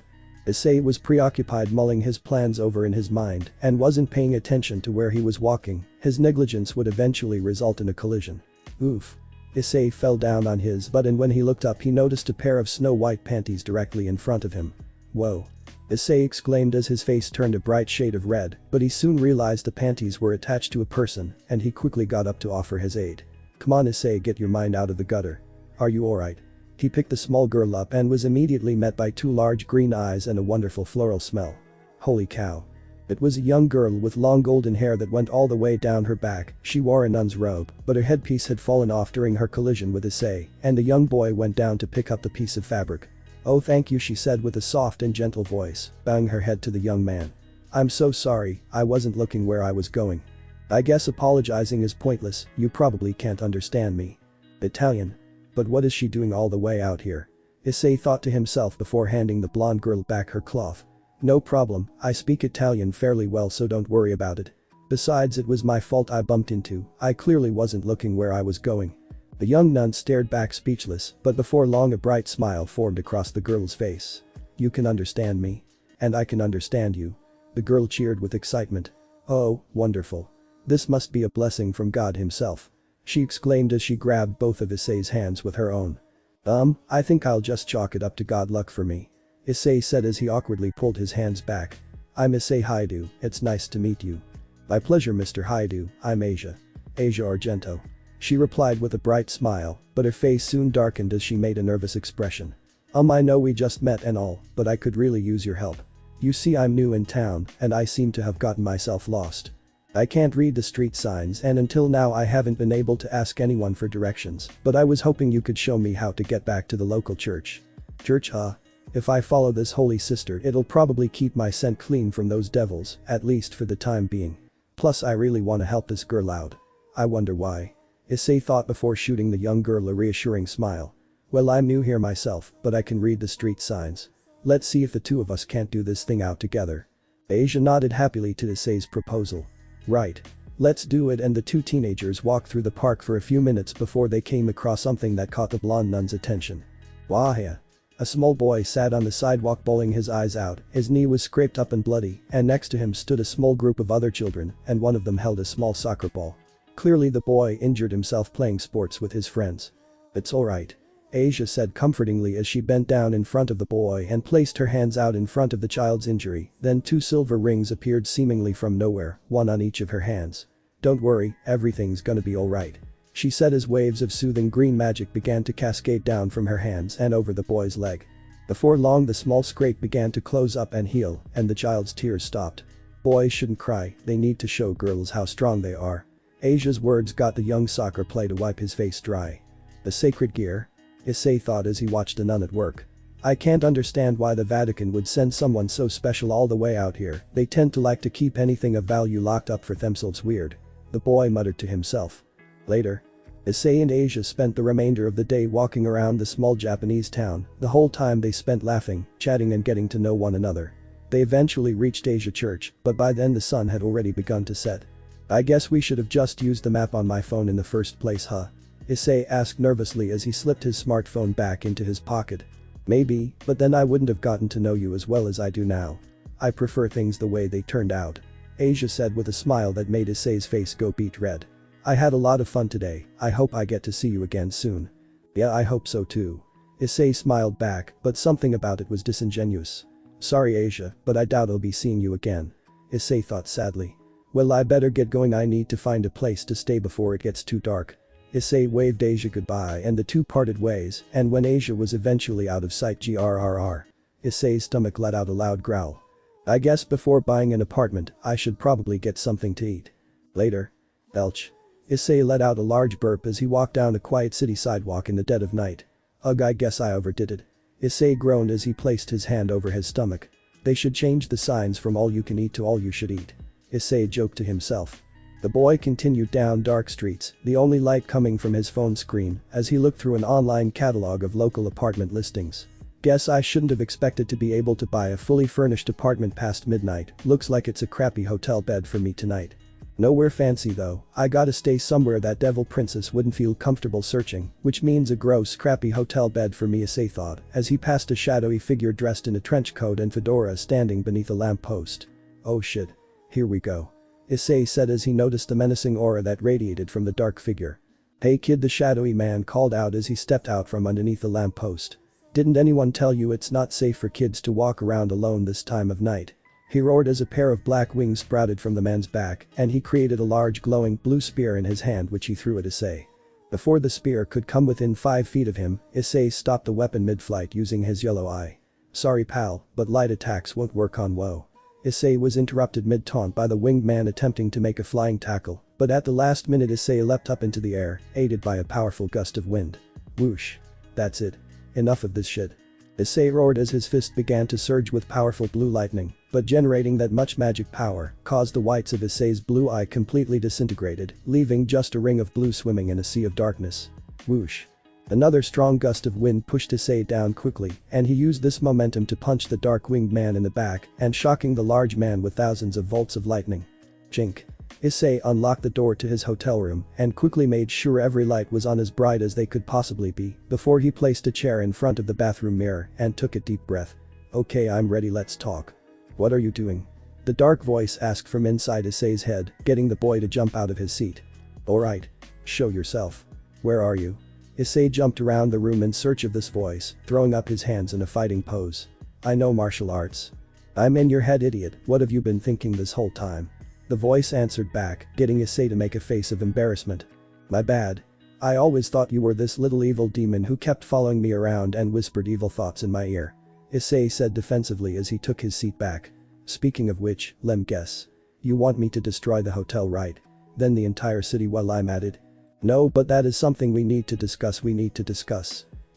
Issei was preoccupied mulling his plans over in his mind and wasn't paying attention to where he was walking. His negligence would eventually result in a collision. Oof. Issei fell down on his butt and when he looked up he noticed a pair of snow-white panties directly in front of him. Whoa. Issei exclaimed as his face turned a bright shade of red, but he soon realized the panties were attached to a person and he quickly got up to offer his aid. Come on Issei, get your mind out of the gutter. Are you alright? He picked the small girl up and was immediately met by two large green eyes and a wonderful floral smell. Holy cow. It was a young girl with long golden hair that went all the way down her back. She wore a nun's robe, but her headpiece had fallen off during her collision with Issei, and the young boy went down to pick up the piece of fabric. Oh thank you, she said with a soft and gentle voice, bowing her head to the young man. I'm so sorry, I wasn't looking where I was going. I guess apologizing is pointless, you probably can't understand me. Italian. But what is she doing all the way out here? Issei thought to himself before handing the blonde girl back her cloth. No problem, I speak Italian fairly well so don't worry about it. Besides it was my fault I bumped into, I clearly wasn't looking where I was going. The young nun stared back speechless, but before long a bright smile formed across the girl's face. You can understand me. And I can understand you. The girl cheered with excitement. Oh, wonderful. This must be a blessing from God himself. She exclaimed as she grabbed both of Issei's hands with her own. I think I'll just chalk it up to God luck for me. Issei said as he awkwardly pulled his hands back. I'm Issei Haidu, it's nice to meet you. My pleasure Mr. Haidu, I'm Asia. Asia Argento. She replied with a bright smile, but her face soon darkened as she made a nervous expression. I know we just met and all, but I could really use your help. You see I'm new in town, and I seem to have gotten myself lost. I can't read the street signs and until now I haven't been able to ask anyone for directions, but I was hoping you could show me how to get back to the local church. Church huh? If I follow this holy sister it'll probably keep my scent clean from those devils, at least for the time being. Plus I really want to help this girl out. I wonder why. Issei thought before shooting the young girl a reassuring smile. Well, I'm new here myself, but I can read the street signs. Let's see if the two of us can't do this thing out together. Asia nodded happily to Issei's proposal. Right. Let's do it, and the two teenagers walked through the park for a few minutes before they came across something that caught the blonde nun's attention. Wahia. A small boy sat on the sidewalk bawling his eyes out, his knee was scraped up and bloody, and next to him stood a small group of other children, and one of them held a small soccer ball. Clearly the boy injured himself playing sports with his friends. It's alright. Asia said comfortingly as she bent down in front of the boy and placed her hands out in front of the child's injury, then two silver rings appeared seemingly from nowhere, one on each of her hands. Don't worry, everything's gonna be alright. She said as waves of soothing green magic began to cascade down from her hands and over the boy's leg. Before long the small scrape began to close up and heal, and the child's tears stopped. Boys shouldn't cry, they need to show girls how strong they are. Asia's words got the young soccer player to wipe his face dry. The sacred gear? Issei thought as he watched a nun at work. I can't understand why the Vatican would send someone so special all the way out here, they tend to like to keep anything of value locked up for themselves. Weird. The boy muttered to himself. Later. Issei and Asia spent the remainder of the day walking around the small Japanese town, the whole time they spent laughing, chatting and getting to know one another. They eventually reached Asia Church, but by then the sun had already begun to set. I guess we should have just used the map on my phone in the first place, huh? Issei asked nervously as he slipped his smartphone back into his pocket. Maybe, but then I wouldn't have gotten to know you as well as I do now. I prefer things the way they turned out. Asia said with a smile that made Issei's face go beet red. I had a lot of fun today, I hope I get to see you again soon. Yeah, I hope so too. Issei smiled back, but something about it was disingenuous. Sorry Asia, but I doubt I'll be seeing you again. Issei thought sadly. Well, I better get going, I need to find a place to stay before it gets too dark. Issei waved Asia goodbye and the two parted ways, and when Asia was eventually out of sight, Issei's stomach let out a loud growl. I guess before buying an apartment, I should probably get something to eat. Later. Belch. Issei let out a large burp as he walked down a quiet city sidewalk in the dead of night. Ugh, I guess I overdid it. Issei groaned as he placed his hand over his stomach. They should change the signs from all you can eat to all you should eat. Issei joked to himself. The boy continued down dark streets, the only light coming from his phone screen, as he looked through an online catalog of local apartment listings. Guess I shouldn't have expected to be able to buy a fully furnished apartment past midnight, looks like it's a crappy hotel bed for me tonight. Nowhere fancy though, I gotta stay somewhere that devil princess wouldn't feel comfortable searching, which means a gross crappy hotel bed for me, Issei thought, as he passed a shadowy figure dressed in a trench coat and fedora standing beneath a lamppost. Oh shit. Here we go. Issei said as he noticed the menacing aura that radiated from the dark figure. Hey kid, the shadowy man called out as he stepped out from underneath the lamppost. Didn't anyone tell you it's not safe for kids to walk around alone this time of night? He roared as a pair of black wings sprouted from the man's back, and he created a large glowing blue spear in his hand which he threw at Issei. Before the spear could come within 5 feet of him, Issei stopped the weapon mid-flight using his yellow eye. Sorry pal, but light attacks won't work on Kuo. Issei was interrupted mid-taunt by the winged man attempting to make a flying tackle, but at the last minute Issei leapt up into the air, aided by a powerful gust of wind. Whoosh. That's it. Enough of this shit. Issei roared as his fist began to surge with powerful blue lightning, but generating that much magic power caused the whites of Issei's blue eye completely disintegrated, leaving just a ring of blue swimming in a sea of darkness. Whoosh. Another strong gust of wind pushed Issei down quickly, and he used this momentum to punch the dark-winged man in the back and shocking the large man with thousands of volts of lightning. Chink. Issei unlocked the door to his hotel room and quickly made sure every light was on as bright as they could possibly be before he placed a chair in front of the bathroom mirror and took a deep breath. Okay, I'm ready, let's talk. What are you doing? The dark voice asked from inside Issei's head, getting the boy to jump out of his seat. Alright. Show yourself. Where are you? Issei jumped around the room in search of this voice, throwing up his hands in a fighting pose. I know martial arts. I'm in your head, idiot, what have you been thinking this whole time? The voice answered back, getting Issei to make a face of embarrassment. My bad. I always thought you were this little evil demon who kept following me around and whispered evil thoughts in my ear. Issei said defensively as he took his seat back. Speaking of which, lem guess. You want me to destroy the hotel, right? Then the entire city while I'm at it? No, but that is something we need to discuss.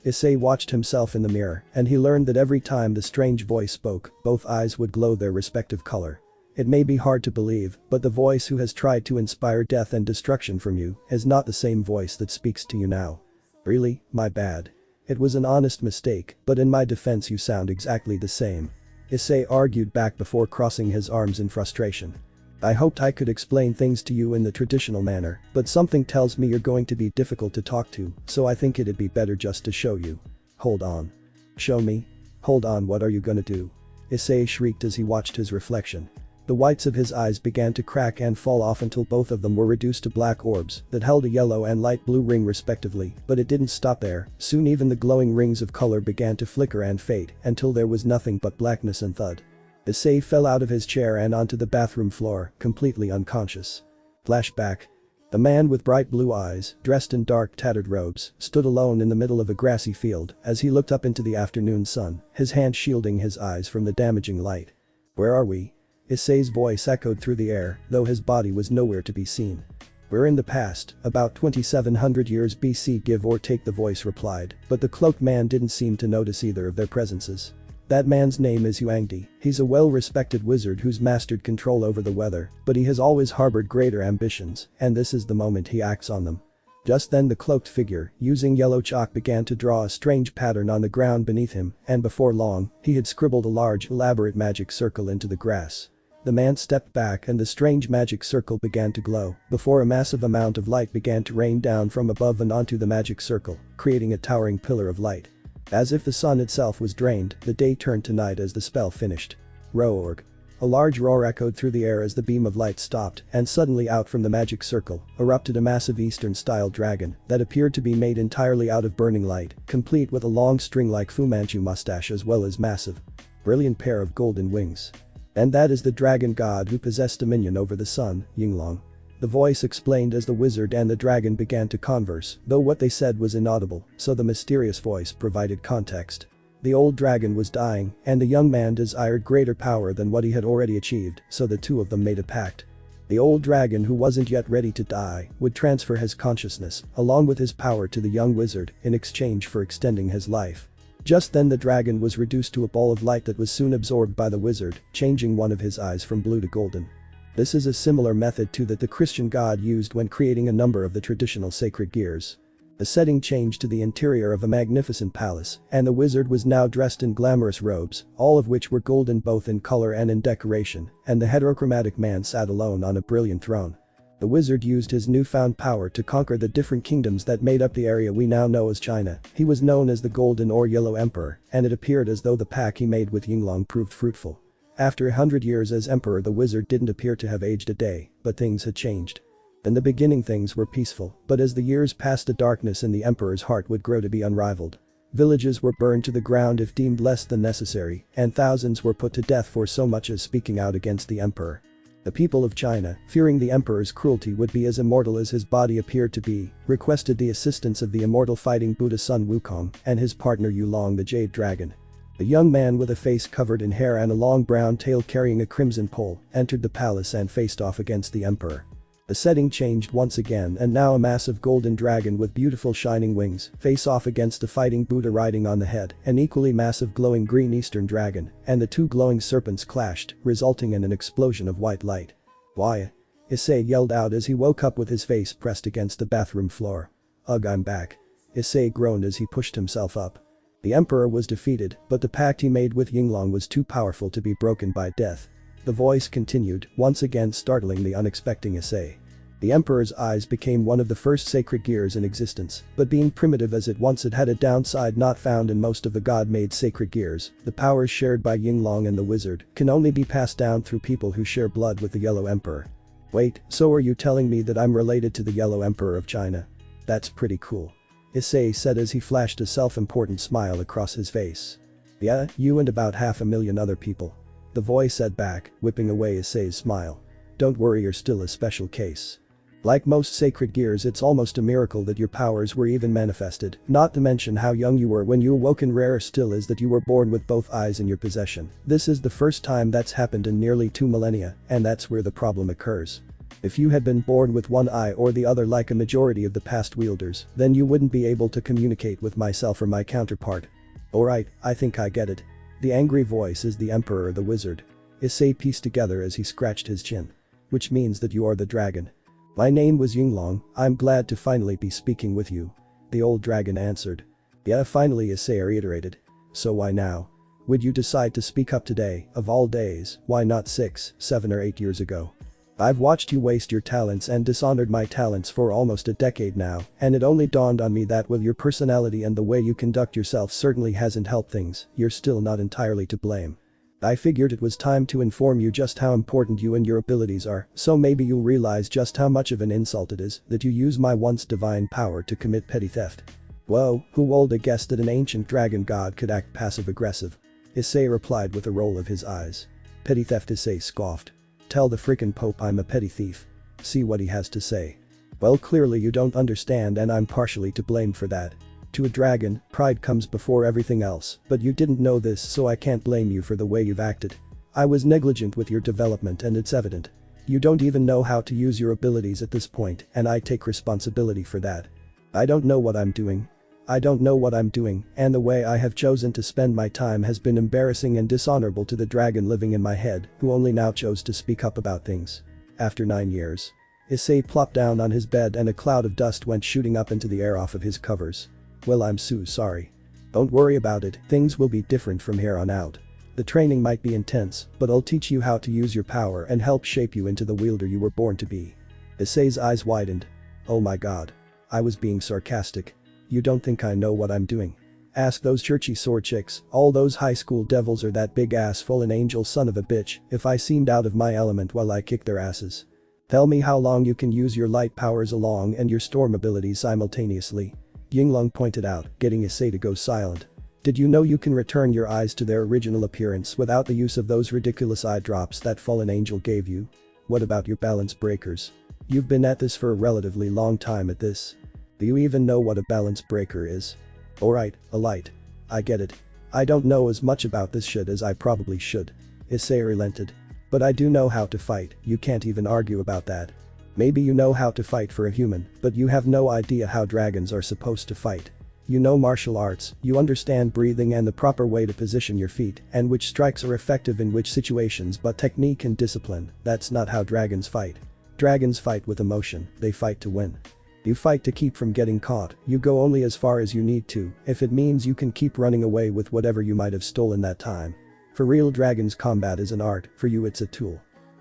Issei watched himself in the mirror, and he learned that every time the strange voice spoke, both eyes would glow their respective color. It may be hard to believe, but the voice who has tried to inspire death and destruction from you is not the same voice that speaks to you now. Really, my bad. It was an honest mistake, but in my defense you sound exactly the same. Issei argued back before crossing his arms in frustration. I hoped I could explain things to you in the traditional manner, but something tells me you're going to be difficult to talk to, so I think it'd be better just to show you. Hold on. Show me? Hold on, what are you gonna do? Issei shrieked as he watched his reflection. The whites of his eyes began to crack and fall off until both of them were reduced to black orbs that held a yellow and light blue ring respectively, but it didn't stop there. Soon even the glowing rings of color began to flicker and fade until there was nothing but blackness and thud. Issei fell out of his chair and onto the bathroom floor, completely unconscious. Flashback. The man with bright blue eyes, dressed in dark tattered robes, stood alone in the middle of a grassy field as he looked up into the afternoon sun, his hand shielding his eyes from the damaging light. Where are we? Issei's voice echoed through the air, though his body was nowhere to be seen. We're in the past, about 2700 years BC give or take, the voice replied, but the cloaked man didn't seem to notice either of their presences. That man's name is Yinglong. He's a well-respected wizard who's mastered control over the weather, but he has always harbored greater ambitions, and this is the moment he acts on them. Just then the cloaked figure, using yellow chalk, began to draw a strange pattern on the ground beneath him, and before long, he had scribbled a large, elaborate magic circle into the grass. The man stepped back and the strange magic circle began to glow, before a massive amount of light began to rain down from above and onto the magic circle, creating a towering pillar of light. As if the sun itself was drained, the day turned to night as the spell finished. Roarg. A large roar echoed through the air as the beam of light stopped, and suddenly out from the magic circle erupted a massive Eastern-style dragon that appeared to be made entirely out of burning light, complete with a long string-like Fu Manchu mustache as well as massive, brilliant pair of golden wings. And that is the dragon god who possessed dominion over the sun, Yinglong. The voice explained as the wizard and the dragon began to converse, though what they said was inaudible, so the mysterious voice provided context. The old dragon was dying, and the young man desired greater power than what he had already achieved, so the two of them made a pact. The old dragon, who wasn't yet ready to die, would transfer his consciousness, along with his power, to the young wizard in exchange for extending his life. Just then the dragon was reduced to a ball of light that was soon absorbed by the wizard, changing one of his eyes from blue to golden. This is a similar method to that the Christian god used when creating a number of the traditional sacred gears. The setting changed to the interior of a magnificent palace, and the wizard was now dressed in glamorous robes, all of which were golden both in color and in decoration, and the heterochromatic man sat alone on a brilliant throne. The wizard used his newfound power to conquer the different kingdoms that made up the area we now know as China. He was known as the Golden or Yellow Emperor, and it appeared as though the pact he made with Yinglong proved fruitful. After 100 years as emperor, the wizard didn't appear to have aged a day, but things had changed. In the beginning things were peaceful, but as the years passed the darkness in the emperor's heart would grow to be unrivaled. Villages were burned to the ground if deemed less than necessary, and thousands were put to death for so much as speaking out against the emperor. The people of China, fearing the emperor's cruelty would be as immortal as his body appeared to be, requested the assistance of the immortal fighting Buddha Sun Wukong and his partner Yulong the Jade Dragon. The young man with a face covered in hair and a long brown tail carrying a crimson pole entered the palace and faced off against the emperor. The setting changed once again, and now a massive golden dragon with beautiful shining wings face off against the fighting Buddha riding on the head, an equally massive glowing green eastern dragon, and the two glowing serpents clashed, resulting in an explosion of white light. Why? Issei yelled out as he woke up with his face pressed against the bathroom floor. Ugh, I'm back. Issei groaned as he pushed himself up. The emperor was defeated, but the pact he made with Yinglong was too powerful to be broken by death. The voice continued, once again startling the unexpecting Issei. The emperor's eyes became one of the first sacred gears in existence, but being primitive as it once had a downside not found in most of the god-made sacred gears. The powers shared by Yinglong and the wizard can only be passed down through people who share blood with the Yellow Emperor. Wait, so are you telling me that I'm related to the Yellow Emperor of China? That's pretty cool. Issei said as he flashed a self-important smile across his face. Yeah, you and about 500,000 other people. The voice said back, whipping away Issei's smile. Don't worry, you're still a special case. Like most sacred gears, it's almost a miracle that your powers were even manifested, not to mention how young you were when you awoke, and rarer still is that you were born with both eyes in your possession. This is the first time that's happened in nearly 2 millennia, and that's where the problem occurs. If you had been born with one eye or the other like a majority of the past wielders, then you wouldn't be able to communicate with myself or my counterpart. Alright, I think I get it. The angry voice is the emperor or the wizard. Issei pieced together as he scratched his chin. Which means that you are the dragon. My name was Yinglong, I'm glad to finally be speaking with you. The old dragon answered. Yeah, finally, Issei reiterated. So why now? Would you decide to speak up today, of all days, why not 6, 7 or 8 years ago? I've watched you waste your talents and dishonored my talents for almost a decade now, and it only dawned on me that with your personality and the way you conduct yourself certainly hasn't helped things, you're still not entirely to blame. I figured it was time to inform you just how important you and your abilities are, so maybe you'll realize just how much of an insult it is that you use my once divine power to commit petty theft. Whoa, who would have guessed that an ancient dragon god could act passive-aggressive? Issei replied with a roll of his eyes. Petty theft, Issei scoffed. Tell the frickin' Pope I'm a petty thief. See what he has to say. Well, clearly you don't understand and I'm partially to blame for that. To a dragon, pride comes before everything else, but you didn't know this so I can't blame you for the way you've acted. I was negligent with your development and it's evident. You don't even know how to use your abilities at this point and I take responsibility for that. I don't know what I'm doing. And the way I have chosen to spend my time has been embarrassing and dishonorable to the dragon living in my head, who only now chose to speak up about things. After 9 years. Issei plopped down on his bed and a cloud of dust went shooting up into the air off of his covers. Well, I'm so sorry. Don't worry about it, things will be different from here on out. The training might be intense, but I'll teach you how to use your power and help shape you into the wielder you were born to be. Issei's eyes widened. Oh my god. I was being sarcastic. You don't think I know what I'm doing? Ask those churchy sword chicks, all those high school devils or that big ass fallen angel son of a bitch, if I seemed out of my element while I kicked their asses. Tell me how long you can use your light powers along and your storm abilities simultaneously. Yinglong pointed out, getting Issei to go silent. Did you know you can return your eyes to their original appearance without the use of those ridiculous eye drops that fallen angel gave you? What about your balance breakers? You've been at this for a relatively long time at this. Do you even know what a balance breaker is? Alright, a light. I get it. I don't know as much about this shit as I probably should. Issei relented. But I do know how to fight, you can't even argue about that. Maybe you know how to fight for a human, but you have no idea how dragons are supposed to fight. You know martial arts, you understand breathing and the proper way to position your feet and which strikes are effective in which situations, but technique and discipline, that's not how dragons fight. Dragons fight with emotion, they fight to win. You fight to keep from getting caught, you go only as far as you need to, if it means you can keep running away with whatever you might have stolen that time. For real, dragons combat is an art, for you it's a tool.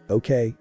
Okay.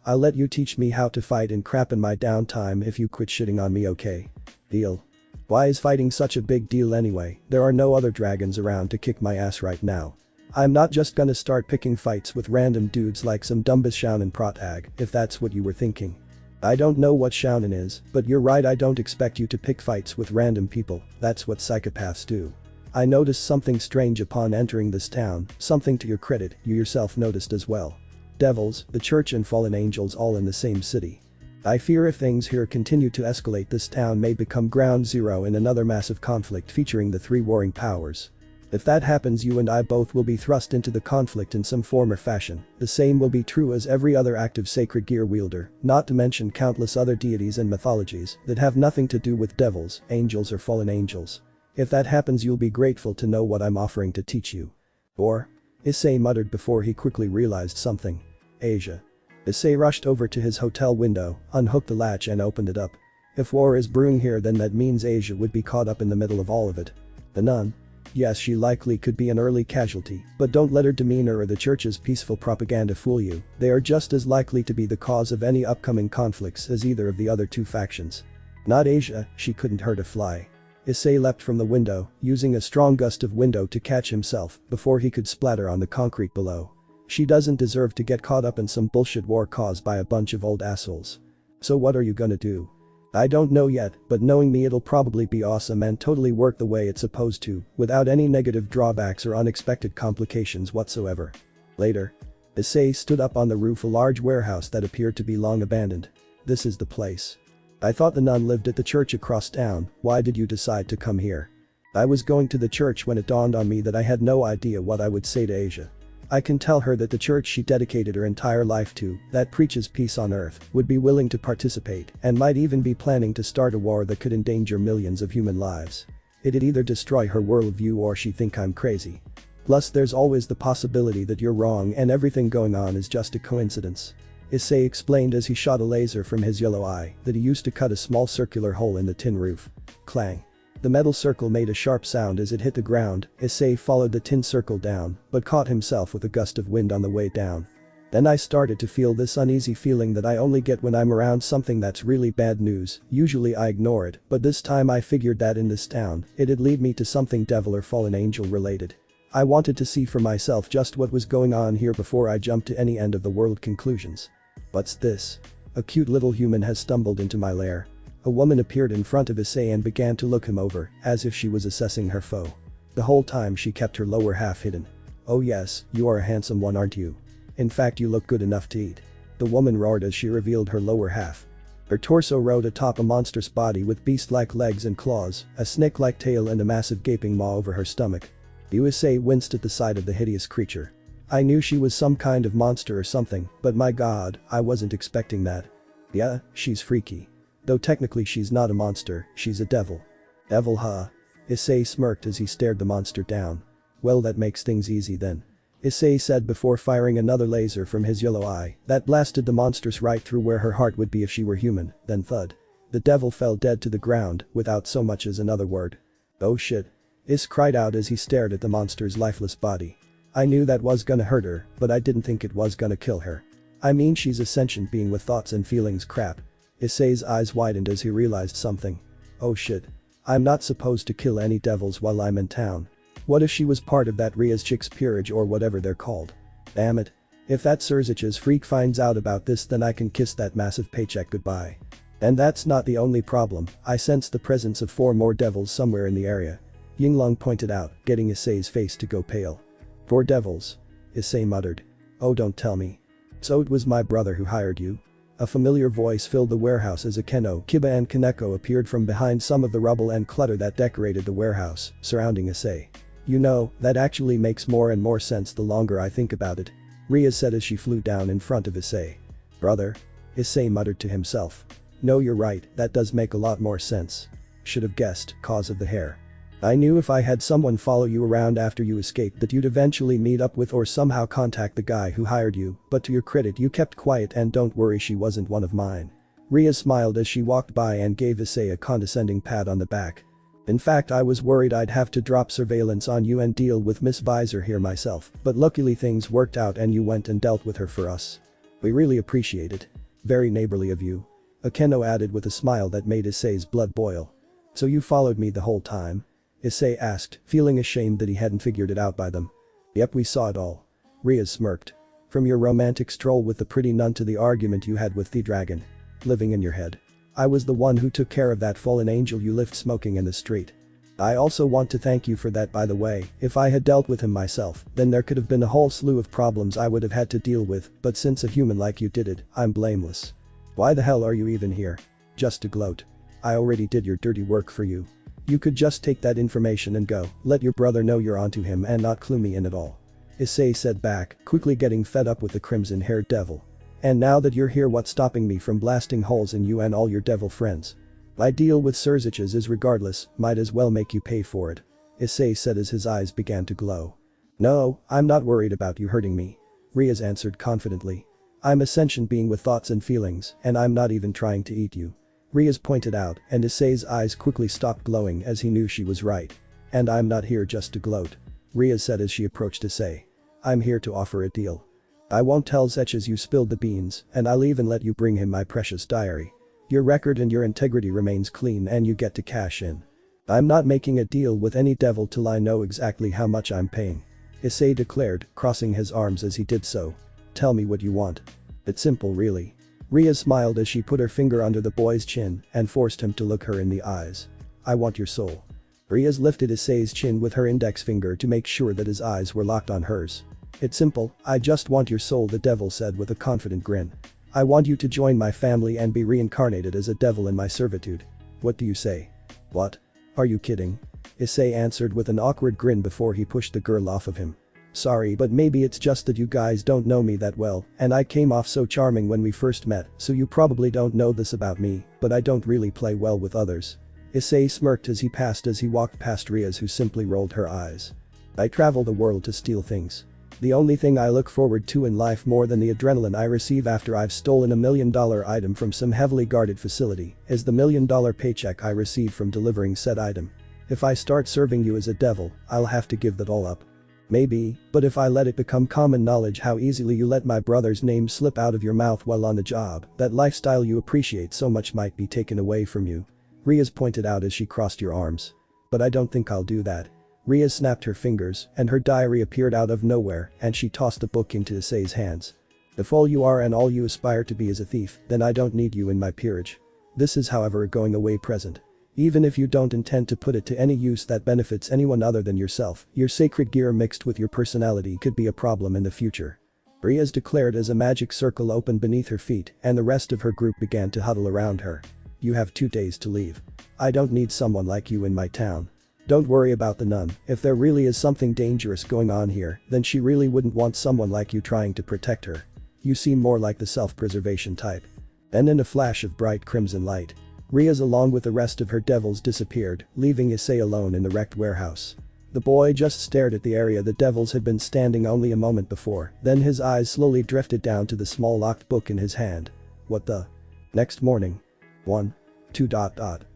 I'll let you teach me how to fight and crap in my downtime if you quit shitting on me, okay? Deal. Why is fighting such a big deal anyway? There are no other dragons around to kick my ass right now. I'm not just gonna start picking fights with random dudes like some dumbus Shounen protag, if that's what you were thinking. I don't know what Shounen is, but you're right, I don't expect you to pick fights with random people, that's what psychopaths do. I noticed something strange upon entering this town, something to your credit you yourself noticed as well. Devils, the church and fallen angels all in the same city. I fear if things here continue to escalate, this town may become ground zero in another massive conflict featuring the 3 warring powers. If that happens, you and I both will be thrust into the conflict in some form or fashion. The same will be true as every other active sacred gear wielder, not to mention countless other deities and mythologies that have nothing to do with devils, angels or fallen angels. If that happens, you'll be grateful to know what I'm offering to teach you. Or? Issei muttered before he quickly realized something. Asia. Issei rushed over to his hotel window, unhooked the latch and opened it up. If war is brewing here, then that means Asia would be caught up in the middle of all of it. The nun? Yes, she likely could be an early casualty, but don't let her demeanor or the church's peaceful propaganda fool you, they are just as likely to be the cause of any upcoming conflicts as either of the other 2 factions. Not Asia, she couldn't hurt a fly. Issei leapt from the window, using a strong gust of wind to catch himself before he could splatter on the concrete below. She doesn't deserve to get caught up in some bullshit war caused by a bunch of old assholes. So what are you gonna do? I don't know yet, but knowing me, it'll probably be awesome and totally work the way it's supposed to, without any negative drawbacks or unexpected complications whatsoever. Later. Issei stood up on the roof of a large warehouse that appeared to be long abandoned. This is the place. I thought the nun lived at the church across town, why did you decide to come here? I was going to the church when it dawned on me that I had no idea what I would say to Asia. I can tell her that the church she dedicated her entire life to, that preaches peace on earth, would be willing to participate and might even be planning to start a war that could endanger millions of human lives. It'd either destroy her worldview or she'd think I'm crazy. Plus there's always the possibility that you're wrong and everything going on is just a coincidence. Issei explained as he shot a laser from his yellow eye that he used to cut a small circular hole in the tin roof. Clang. The metal circle made a sharp sound as it hit the ground. Issei followed the tin circle down, but caught himself with a gust of wind on the way down. Then I started to feel this uneasy feeling that I only get when I'm around something that's really bad news. Usually I ignore it, but this time I figured that in this town, it'd lead me to something devil or fallen angel related. I wanted to see for myself just what was going on here before I jumped to any end of the world conclusions. What's this? A cute little human has stumbled into my lair. A woman appeared in front of Issei and began to look him over, as if she was assessing her foe. The whole time she kept her lower half hidden. "Oh yes, you are a handsome one, aren't you? In fact, you look good enough to eat." The woman roared as she revealed her lower half. Her torso rode atop a monstrous body with beast-like legs and claws, a snake-like tail and a massive gaping maw over her stomach. Issei winced at the sight of the hideous creature. I knew she was some kind of monster or something, but my god, I wasn't expecting that. Yeah, she's freaky. Though technically she's not a monster, she's a devil. Devil, huh? Issei smirked as he stared the monster down. Well, that makes things easy then. Issei said before firing another laser from his yellow eye that blasted the monstrous right through where her heart would be if she were human, then thud. The devil fell dead to the ground without so much as another word. "Oh shit." Is cried out as he stared at the monster's lifeless body. I knew that was gonna hurt her, but I didn't think it was gonna kill her. I mean, she's a sentient being with thoughts and feelings. Crap. Issei's eyes widened as he realized something. Oh shit. I'm not supposed to kill any devils while I'm in town. What if she was part of that Ria's chick's peerage or whatever they're called? Damn it. If that Surzich's freak finds out about this, then I can kiss that massive paycheck goodbye. And that's not the only problem. I sensed the presence of 4 more devils somewhere in the area. Yinglong pointed out, getting Issei's face to go pale. 4 devils? Issei muttered. Oh, don't tell me. So it was my brother who hired you? A familiar voice filled the warehouse as Akeno, Kiba and Kaneko appeared from behind some of the rubble and clutter that decorated the warehouse, surrounding Issei. You know, that actually makes more and more sense the longer I think about it. Ria said as she flew down in front of Issei. Brother? Issei muttered to himself. No, you're right, that does make a lot more sense. Should have guessed, cause of the hair. I knew if I had someone follow you around after you escaped that you'd eventually meet up with or somehow contact the guy who hired you, but to your credit you kept quiet and don't worry, she wasn't one of mine. Ria smiled as she walked by and gave Issei a condescending pat on the back. In fact, I was worried I'd have to drop surveillance on you and deal with Miss Visor here myself, but luckily things worked out and you went and dealt with her for us. We really appreciate it. Very neighborly of you. Akeno added with a smile that made Issei's blood boil. So you followed me the whole time? Issei asked, feeling ashamed that he hadn't figured it out by them. Yep, we saw it all. Ria smirked. From your romantic stroll with the pretty nun to the argument you had with the dragon. Living in your head. I was the one who took care of that fallen angel you left smoking in the street. I also want to thank you for that, by the way. If I had dealt with him myself, then there could have been a whole slew of problems I would have had to deal with, but since a human like you did it, I'm blameless. Why the hell are you even here? Just to gloat. I already did your dirty work for you. You could just take that information and go, let your brother know you're onto him and not clue me in at all. Issei said back, quickly getting fed up with the crimson-haired devil. And now that you're here, what's stopping me from blasting holes in you and all your devil friends? My deal with Surzich's is regardless, might as well make you pay for it. Issei said as his eyes began to glow. No, I'm not worried about you hurting me. Riaz answered confidently. I'm a sentient being with thoughts and feelings, and I'm not even trying to eat you. Riaz pointed out, and Issei's eyes quickly stopped glowing as he knew she was right. And I'm not here just to gloat. Riaz said as she approached Issei. I'm here to offer a deal. I won't tell Zechas you spilled the beans, and I'll even let you bring him my precious diary. Your record and your integrity remains clean and you get to cash in. I'm not making a deal with any devil till I know exactly how much I'm paying. Issei declared, crossing his arms as he did so. Tell me what you want. It's simple, really. Ria smiled as she put her finger under the boy's chin and forced him to look her in the eyes. I want your soul. Riaz lifted Issei's chin with her index finger to make sure that his eyes were locked on hers. It's simple, I just want your soul, the devil said with a confident grin. I want you to join my family and be reincarnated as a devil in my servitude. What do you say? What? Are you kidding? Issei answered with an awkward grin before he pushed the girl off of him. Sorry, but maybe it's just that you guys don't know me that well, and I came off so charming when we first met, so you probably don't know this about me, but I don't really play well with others. Issei smirked as he walked past Riaz, who simply rolled her eyes. I travel the world to steal things. The only thing I look forward to in life more than the adrenaline I receive after I've stolen a $1 million item from some heavily guarded facility is the $1 million paycheck I receive from delivering said item. If I start serving you as a devil, I'll have to give that all up. Maybe, but if I let it become common knowledge how easily you let my brother's name slip out of your mouth while on the job, that lifestyle you appreciate so much might be taken away from you. Riaz pointed out as she crossed your arms. But I don't think I'll do that. Riaz snapped her fingers and her diary appeared out of nowhere and she tossed the book into Issei's hands. If all you are and all you aspire to be is a thief, then I don't need you in my peerage. This is however a going away present. Even if you don't intend to put it to any use that benefits anyone other than yourself, your sacred gear mixed with your personality could be a problem in the future. Riaz declared as a magic circle opened beneath her feet and the rest of her group began to huddle around her. You have 2 days to leave. I don't need someone like you in my town. Don't worry about the nun, if there really is something dangerous going on here, then she really wouldn't want someone like you trying to protect her. You seem more like the self-preservation type. Then in a flash of bright crimson light, Riaz along with the rest of her devils disappeared, leaving Issei alone in the wrecked warehouse. The boy just stared at the area the devils had been standing only a moment before, then his eyes slowly drifted down to the small locked book in his hand. What the? Next morning. 1. 2.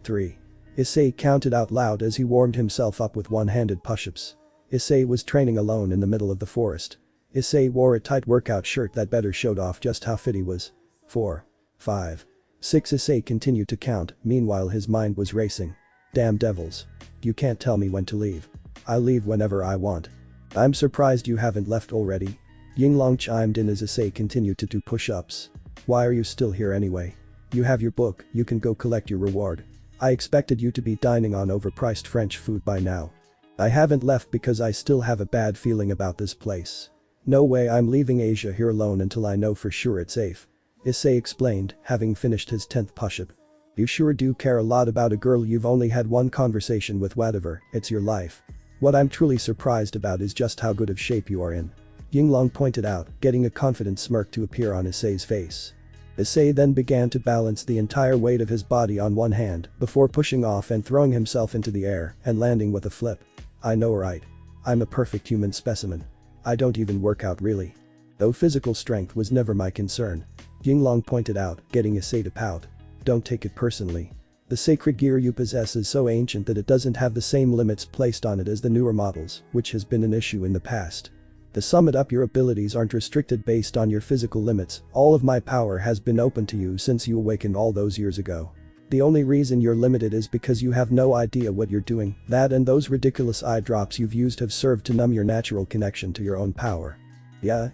3. Issei counted out loud as he warmed himself up with one-handed push-ups. Issei was training alone in the middle of the forest. Issei wore a tight workout shirt that better showed off just how fit he was. 4. 5. 6. Issei continued to count, meanwhile his mind was racing. Damn devils. You can't tell me when to leave. I leave whenever I want. I'm surprised you haven't left already. Yinglong chimed in as Issei continued to do push-ups. Why are you still here anyway? You have your book, you can go collect your reward. I expected you to be dining on overpriced French food by now. I haven't left because I still have a bad feeling about this place. No way I'm leaving Asia here alone until I know for sure it's safe. Issei explained, having finished his 10th push-up. You sure do care a lot about a girl you've only had one conversation with, whatever, it's your life. What I'm truly surprised about is just how good of shape you are in. Yinglong pointed out, getting a confident smirk to appear on Issei's face. Issei then began to balance the entire weight of his body on one hand before pushing off and throwing himself into the air and landing with a flip. I know right. I'm a perfect human specimen. I don't even work out really. Though physical strength was never my concern. Yinglong pointed out, getting Issei to pout. Don't take it personally. The sacred gear you possess is so ancient that it doesn't have the same limits placed on it as the newer models, which has been an issue in the past. To sum it up, your abilities aren't restricted based on your physical limits, all of my power has been open to you since you awakened all those years ago. The only reason you're limited is because you have no idea what you're doing, that and those ridiculous eye drops you've used have served to numb your natural connection to your own power. Yeah.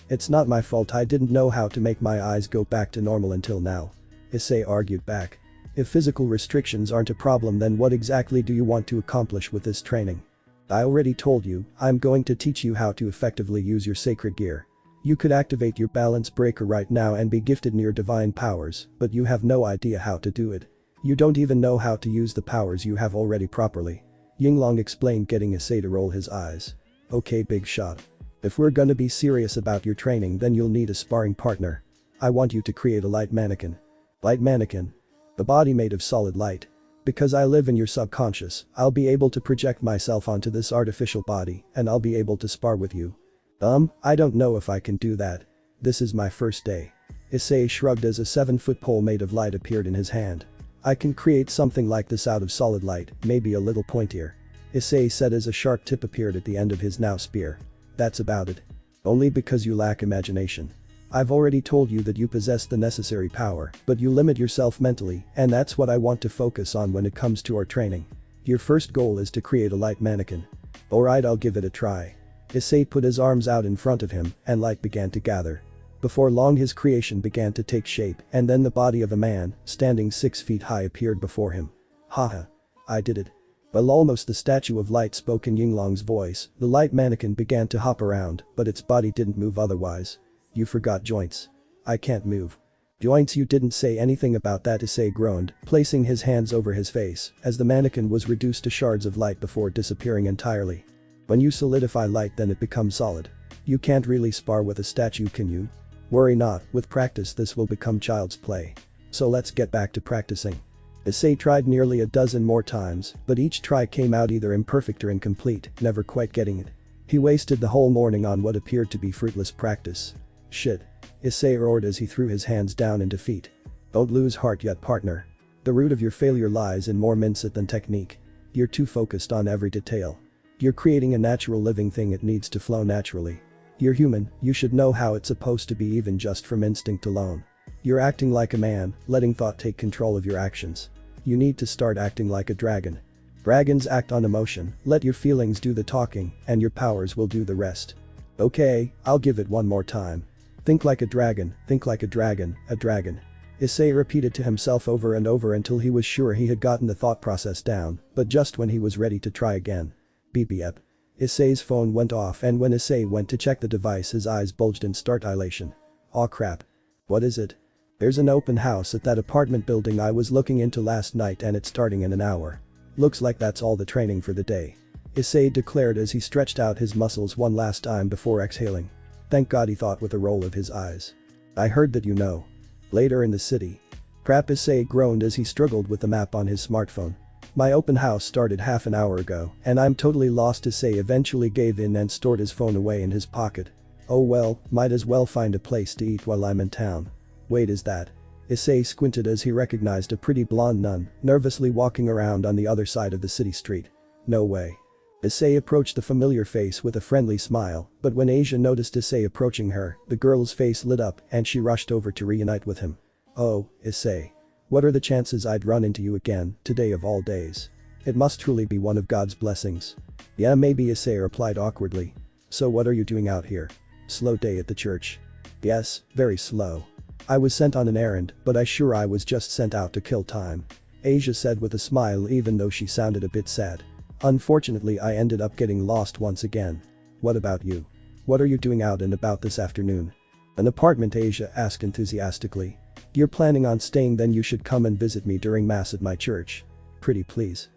It's not my fault I didn't know how to make my eyes go back to normal until now. Issei argued back. If physical restrictions aren't a problem, then what exactly do you want to accomplish with this training? I already told you, I'm going to teach you how to effectively use your sacred gear. You could activate your balance breaker right now and be gifted near divine powers, but you have no idea how to do it. You don't even know how to use the powers you have already properly. Yinglong explained, getting Issei to roll his eyes. Okay, big shot. If we're gonna be serious about your training, then you'll need a sparring partner. I want you to create a light mannequin. Light mannequin? The body made of solid light. Because I live in your subconscious, I'll be able to project myself onto this artificial body and I'll be able to spar with you. I don't know if I can do that. This is my first day. Issei shrugged as a 7-foot pole made of light appeared in his hand. I can create something like this out of solid light, maybe a little pointier. Issei said as a sharp tip appeared at the end of his now spear. That's about it. Only because you lack imagination. I've already told you that you possess the necessary power, but you limit yourself mentally, and that's what I want to focus on when it comes to our training. Your first goal is to create a light mannequin. Alright, I'll give it a try. Issei put his arms out in front of him, and light began to gather. Before long his creation began to take shape, and then the body of a man, standing 6 feet high, appeared before him. Haha. I did it. Well, almost. The statue of light spoke in Yinglong's voice. The light mannequin began to hop around, but its body didn't move otherwise. You forgot joints. I can't move. Joints? You didn't say anything about that, Issei groaned, placing his hands over his face as the mannequin was reduced to shards of light before disappearing entirely. When you solidify light, then it becomes solid. You can't really spar with a statue, can you? Worry not, with practice this will become child's play. So let's get back to practicing. Issei tried nearly a dozen more times, but each try came out either imperfect or incomplete, never quite getting it. He wasted the whole morning on what appeared to be fruitless practice. Shit. Issei roared as he threw his hands down in defeat. Don't lose heart yet, partner. The root of your failure lies in more mindset than technique. You're too focused on every detail. You're creating a natural living thing, it needs to flow naturally. You're human, you should know how it's supposed to be even just from instinct alone. You're acting like a man, letting thought take control of your actions. You need to start acting like a dragon. Dragons act on emotion, let your feelings do the talking, and your powers will do the rest. Okay, I'll give it one more time. Think like a dragon, think like a dragon, a dragon. Issei repeated to himself over and over until he was sure he had gotten the thought process down, but just when he was ready to try again. Beep beep. Issei's phone went off, and when Issei went to check the device his eyes bulged in stark dilation. Aw crap. What is it? There's an open house at that apartment building I was looking into last night and it's starting in an hour. Looks like that's all the training for the day. Issei declared as he stretched out his muscles one last time before exhaling. Thank God, he thought with a roll of his eyes. I heard that, you know. Later in the city. Crap, Issei groaned as he struggled with the map on his smartphone. My open house started half an hour ago and I'm totally lost. Issei eventually gave in and stored his phone away in his pocket. Oh well, might as well find a place to eat while I'm in town. Wait, is that? Issei squinted as he recognized a pretty blonde nun nervously walking around on the other side of the city street. No way. Issei approached the familiar face with a friendly smile, but when Asia noticed Issei approaching her, the girl's face lit up and she rushed over to reunite with him. Oh, Issei. What are the chances I'd run into you again, today of all days? It must truly be one of God's blessings. Yeah, maybe, Issei replied awkwardly. So what are you doing out here? Slow day at the church. Yes, very slow. I was sent on an errand, but I was just sent out to kill time. Asia said with a smile even though she sounded a bit sad. Unfortunately, I ended up getting lost once again. What about you? What are you doing out and about this afternoon? An apartment, Asia asked enthusiastically. You're planning on staying, then you should come and visit me during mass at my church. Pretty please.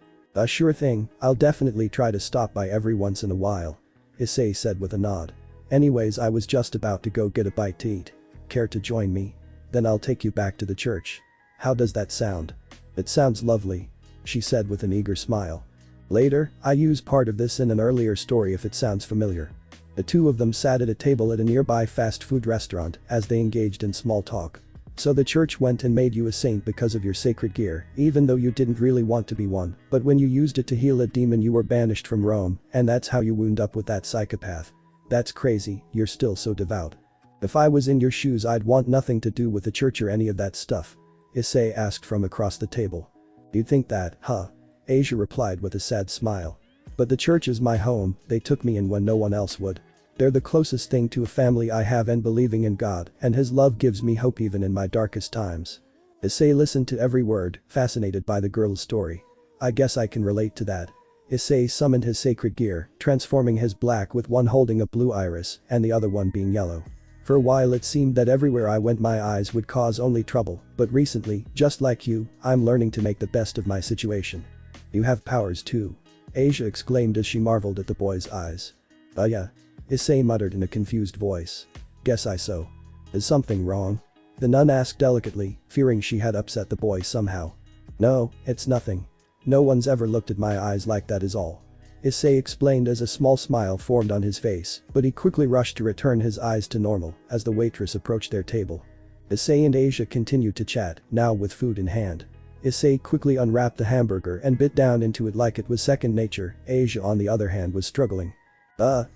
Sure thing, I'll definitely try to stop by every once in a while. Issei said with a nod. Anyways, I was just about to go get a bite to eat. Care to join me? Then I'll take you back to the church. How does that sound? It sounds lovely. She said with an eager smile. Later, I use part of this in an earlier story if it sounds familiar. The two of them sat at a table at a nearby fast food restaurant as they engaged in small talk. So the church went and made you a saint because of your sacred gear, even though you didn't really want to be one, but when you used it to heal a demon you were banished from Rome, and that's how you wound up with that psychopath. That's crazy, you're still so devout. If I was in your shoes I'd want nothing to do with the church or any of that stuff. Issei asked from across the table. You'd think that, huh? Asia replied with a sad smile. But the church is my home, they took me in when no one else would. They're the closest thing to a family I have, and believing in God and his love gives me hope even in my darkest times. Issei listened to every word, fascinated by the girl's story. I guess I can relate to that. Issei summoned his sacred gear, transforming his black with one holding a blue iris and the other one being yellow. For a while it seemed that everywhere I went my eyes would cause only trouble, but recently, just like you, I'm learning to make the best of my situation. You have powers too. Asia exclaimed as she marveled at the boy's eyes. Yeah. Issei muttered in a confused voice. Guess I so. Is something wrong? The nun asked delicately, fearing she had upset the boy somehow. No, it's nothing. No one's ever looked at my eyes like that is all. Issei explained as a small smile formed on his face, but he quickly rushed to return his eyes to normal as the waitress approached their table. Issei and Asia continued to chat, now with food in hand. Issei quickly unwrapped the hamburger and bit down into it like it was second nature. Asia on the other hand was struggling. Ugh.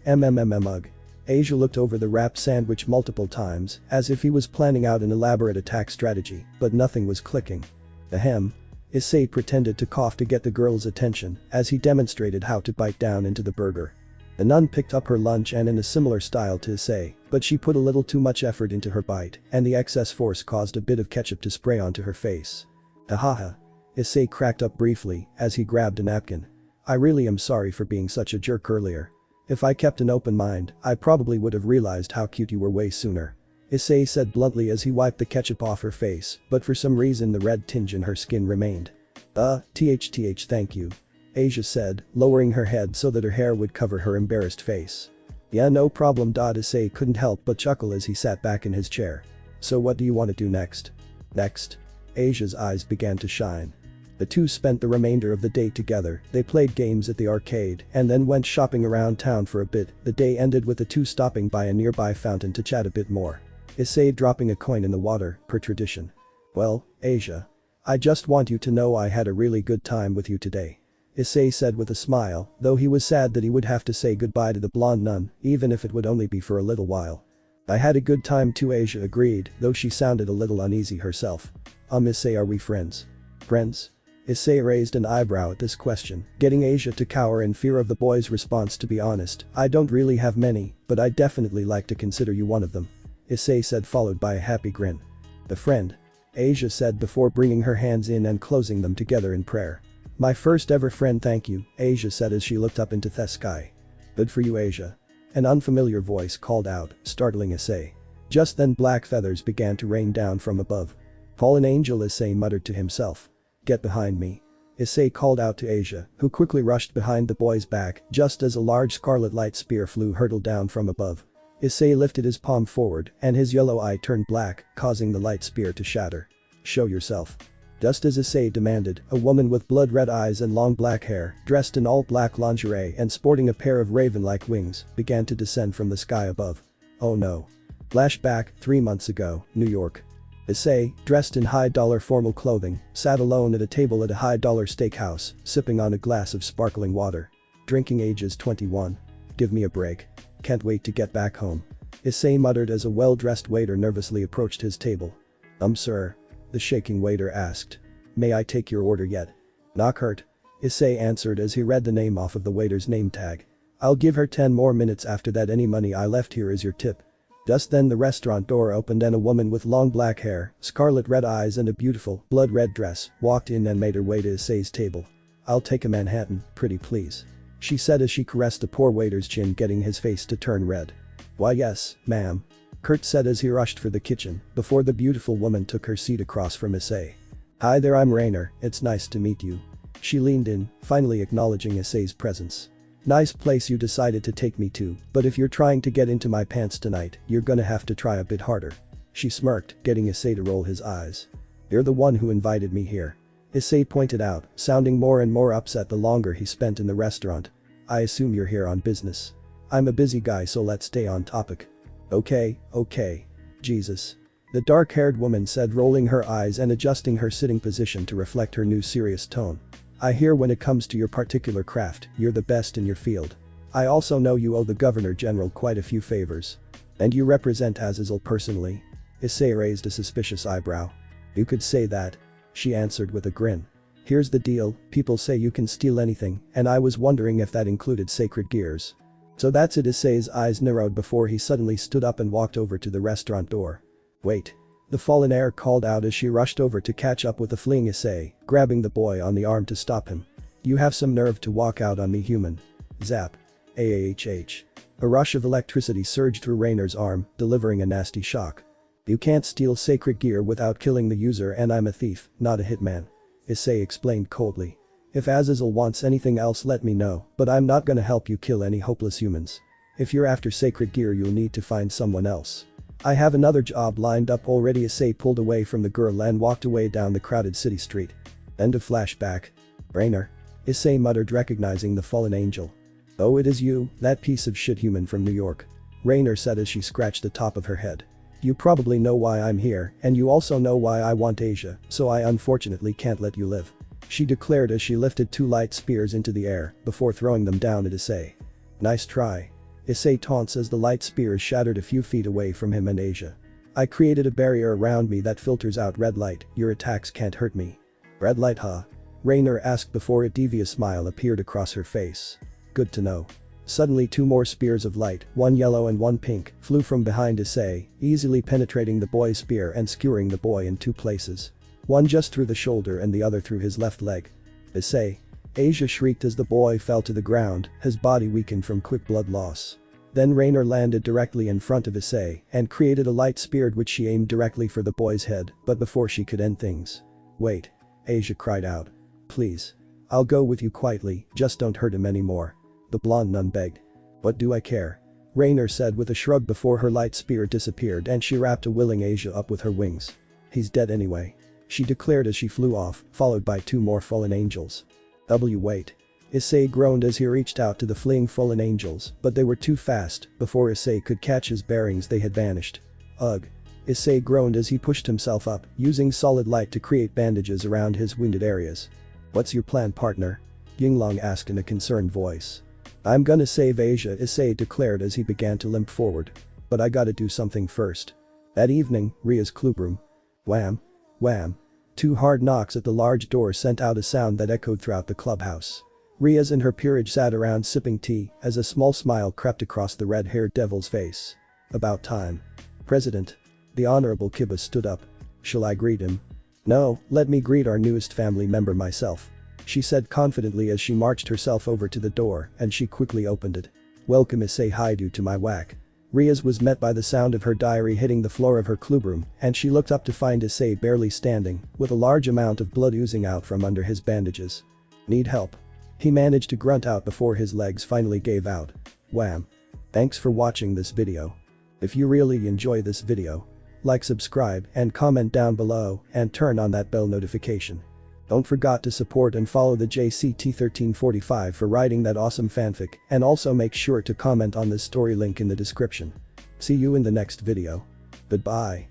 Asia looked over the wrapped sandwich multiple times as if he was planning out an elaborate attack strategy, but nothing was clicking. Ahem. Issei pretended to cough to get the girl's attention as he demonstrated how to bite down into the burger. The nun picked up her lunch and in a similar style to Issei, but she put a little too much effort into her bite and the excess force caused a bit of ketchup to spray onto her face. Ahaha. Issei cracked up briefly as he grabbed a napkin. I really am sorry for being such a jerk earlier. If I kept an open mind, I probably would have realized how cute you were way sooner. Issei said bluntly as he wiped the ketchup off her face, but for some reason the red tinge in her skin remained. Thank you. Asia said, lowering her head so that her hair would cover her embarrassed face. Yeah, no problem. Issei couldn't help but chuckle as he sat back in his chair. So what do you want to do next? Next? Asia's eyes began to shine. The two spent the remainder of the day together, they played games at the arcade and then went shopping around town for a bit. The day ended with the two stopping by a nearby fountain to chat a bit more. Issei dropping a coin in the water, per tradition. Well, Asia. I just want you to know I had a really good time with you today. Issei said with a smile, though he was sad that he would have to say goodbye to the blonde nun, even if it would only be for a little while. I had a good time too, Asia agreed, though she sounded a little uneasy herself. Issei, are we friends? Friends? Issei raised an eyebrow at this question, getting Asia to cower in fear of the boy's response. To be honest, I don't really have many, but I'd definitely like to consider you one of them. Issei said, followed by a happy grin. The friend? Asia said before bringing her hands in and closing them together in prayer. My first ever friend, thank you, Asia said as she looked up into the sky. Good for you, Asia. An unfamiliar voice called out, startling Issei. Just then black feathers began to rain down from above. Fallen angel, Issei muttered to himself. Get behind me. Issei called out to Asia, who quickly rushed behind the boy's back just as a large scarlet light spear hurtled down from above. Issei lifted his palm forward and his yellow eye turned black, causing the light spear to shatter. Show yourself. Just as Issei demanded, a woman with blood-red eyes and long black hair, dressed in all black lingerie and sporting a pair of raven-like wings, began to descend from the sky above. Oh no. Flashback, 3 months ago, New York. Issei, dressed in high-dollar formal clothing, sat alone at a table at a high-dollar steakhouse, sipping on a glass of sparkling water. Drinking, ages 21. Give me a break. Can't wait to get back home. Issei muttered as a well-dressed waiter nervously approached his table. Sir? The shaking waiter asked. May I take your order yet? Not hurt. Issei answered as he read the name off of the waiter's name tag. I'll give her 10 more minutes after that. Any money I left here is your tip. Just then the restaurant door opened and a woman with long black hair, scarlet red eyes and a beautiful, blood-red dress, walked in and made her way to Issei's table. I'll take a Manhattan, pretty please. She said as she caressed the poor waiter's chin, getting his face to turn red. Why yes, ma'am. Kurt said as he rushed for the kitchen, before the beautiful woman took her seat across from Issei. Hi there, I'm Rainer, it's nice to meet you. She leaned in, finally acknowledging Issei's presence. Nice place you decided to take me to, but if you're trying to get into my pants tonight, you're gonna have to try a bit harder. She smirked, getting Issei to roll his eyes. You're the one who invited me here. Issei pointed out, sounding more and more upset the longer he spent in the restaurant. I assume you're here on business. I'm a busy guy, so let's stay on topic. Okay. Jesus. The dark-haired woman said, rolling her eyes and adjusting her sitting position to reflect her new serious tone. I hear when it comes to your particular craft, you're the best in your field. I also know you owe the Governor General quite a few favors. And you represent Azazel personally? Issei raised a suspicious eyebrow. You could say that. She answered with a grin. Here's the deal, people say you can steal anything, and I was wondering if that included sacred gears. So that's it. Issei's eyes narrowed before he suddenly stood up and walked over to the restaurant door. Wait. The fallen heir called out as she rushed over to catch up with the fleeing Issei, grabbing the boy on the arm to stop him. You have some nerve to walk out on me, human. Zap. AHH. A rush of electricity surged through Rainer's arm, delivering a nasty shock. You can't steal sacred gear without killing the user, and I'm a thief, not a hitman. Issei explained coldly. If Azazel wants anything else, let me know, but I'm not gonna help you kill any hopeless humans. If you're after sacred gear, you'll need to find someone else. I have another job lined up already. Issei pulled away from the girl and walked away down the crowded city street. End of flashback. Rainer. Issei muttered, recognizing the fallen angel. Oh, it is you, that piece of shit human from New York. Rainer said as she scratched the top of her head. You probably know why I'm here, and you also know why I want Asia, so I unfortunately can't let you live. She declared as she lifted 2 light spears into the air, before throwing them down at Issei. Nice try. Issei taunts as the light spears shattered a few feet away from him and Asia. I created a barrier around me that filters out red light, your attacks can't hurt me. Red light, huh? Rainer asked before a devious smile appeared across her face. Good to know. Suddenly 2 more spears of light, one yellow and one pink, flew from behind Issei, easily penetrating the boy's spear and skewering the boy in 2 places. One just through the shoulder and the other through his left leg. Issei. Asia shrieked as the boy fell to the ground, his body weakened from quick blood loss. Then Rainer landed directly in front of Issei and created a light spear which she aimed directly for the boy's head, but before she could end things. Wait. Asia cried out. Please. I'll go with you quietly, just don't hurt him anymore. The blonde nun begged. What do I care? Rainer said with a shrug before her light spear disappeared and she wrapped a willing Asia up with her wings. He's dead anyway. she declared as she flew off, followed by 2 more fallen angels. Wait. Issei groaned as he reached out to the fleeing fallen angels, but they were too fast. Before Issei could catch his bearings, they had vanished. Ugh. Issei groaned as he pushed himself up, using solid light to create bandages around his wounded areas. What's your plan, partner? Yinglong asked in a concerned voice. I'm gonna save Asia, Issei declared as he began to limp forward. But I gotta do something first. That evening, Ria's clubroom. Wham. Wham. 2 hard knocks at the large door sent out a sound that echoed throughout the clubhouse. Riaz and her peerage sat around sipping tea as a small smile crept across the red-haired devil's face. About time. President. The Honorable Kiba stood up. Shall I greet him? No, let me greet our newest family member myself. She said confidently as she marched herself over to the door and she quickly opened it. Welcome Issei Haidu to my whack. Riaz was met by the sound of her diary hitting the floor of her clubroom and she looked up to find Issei barely standing with a large amount of blood oozing out from under his bandages. Need help? He managed to grunt out before his legs finally gave out. Wham. Thanks for watching this video. If you really enjoy this video, like, subscribe and comment down below and turn on that bell notification. Don't forget to support and follow the JCT1345 for writing that awesome fanfic and also make sure to comment on this story link in the description. See you in the next video. Goodbye.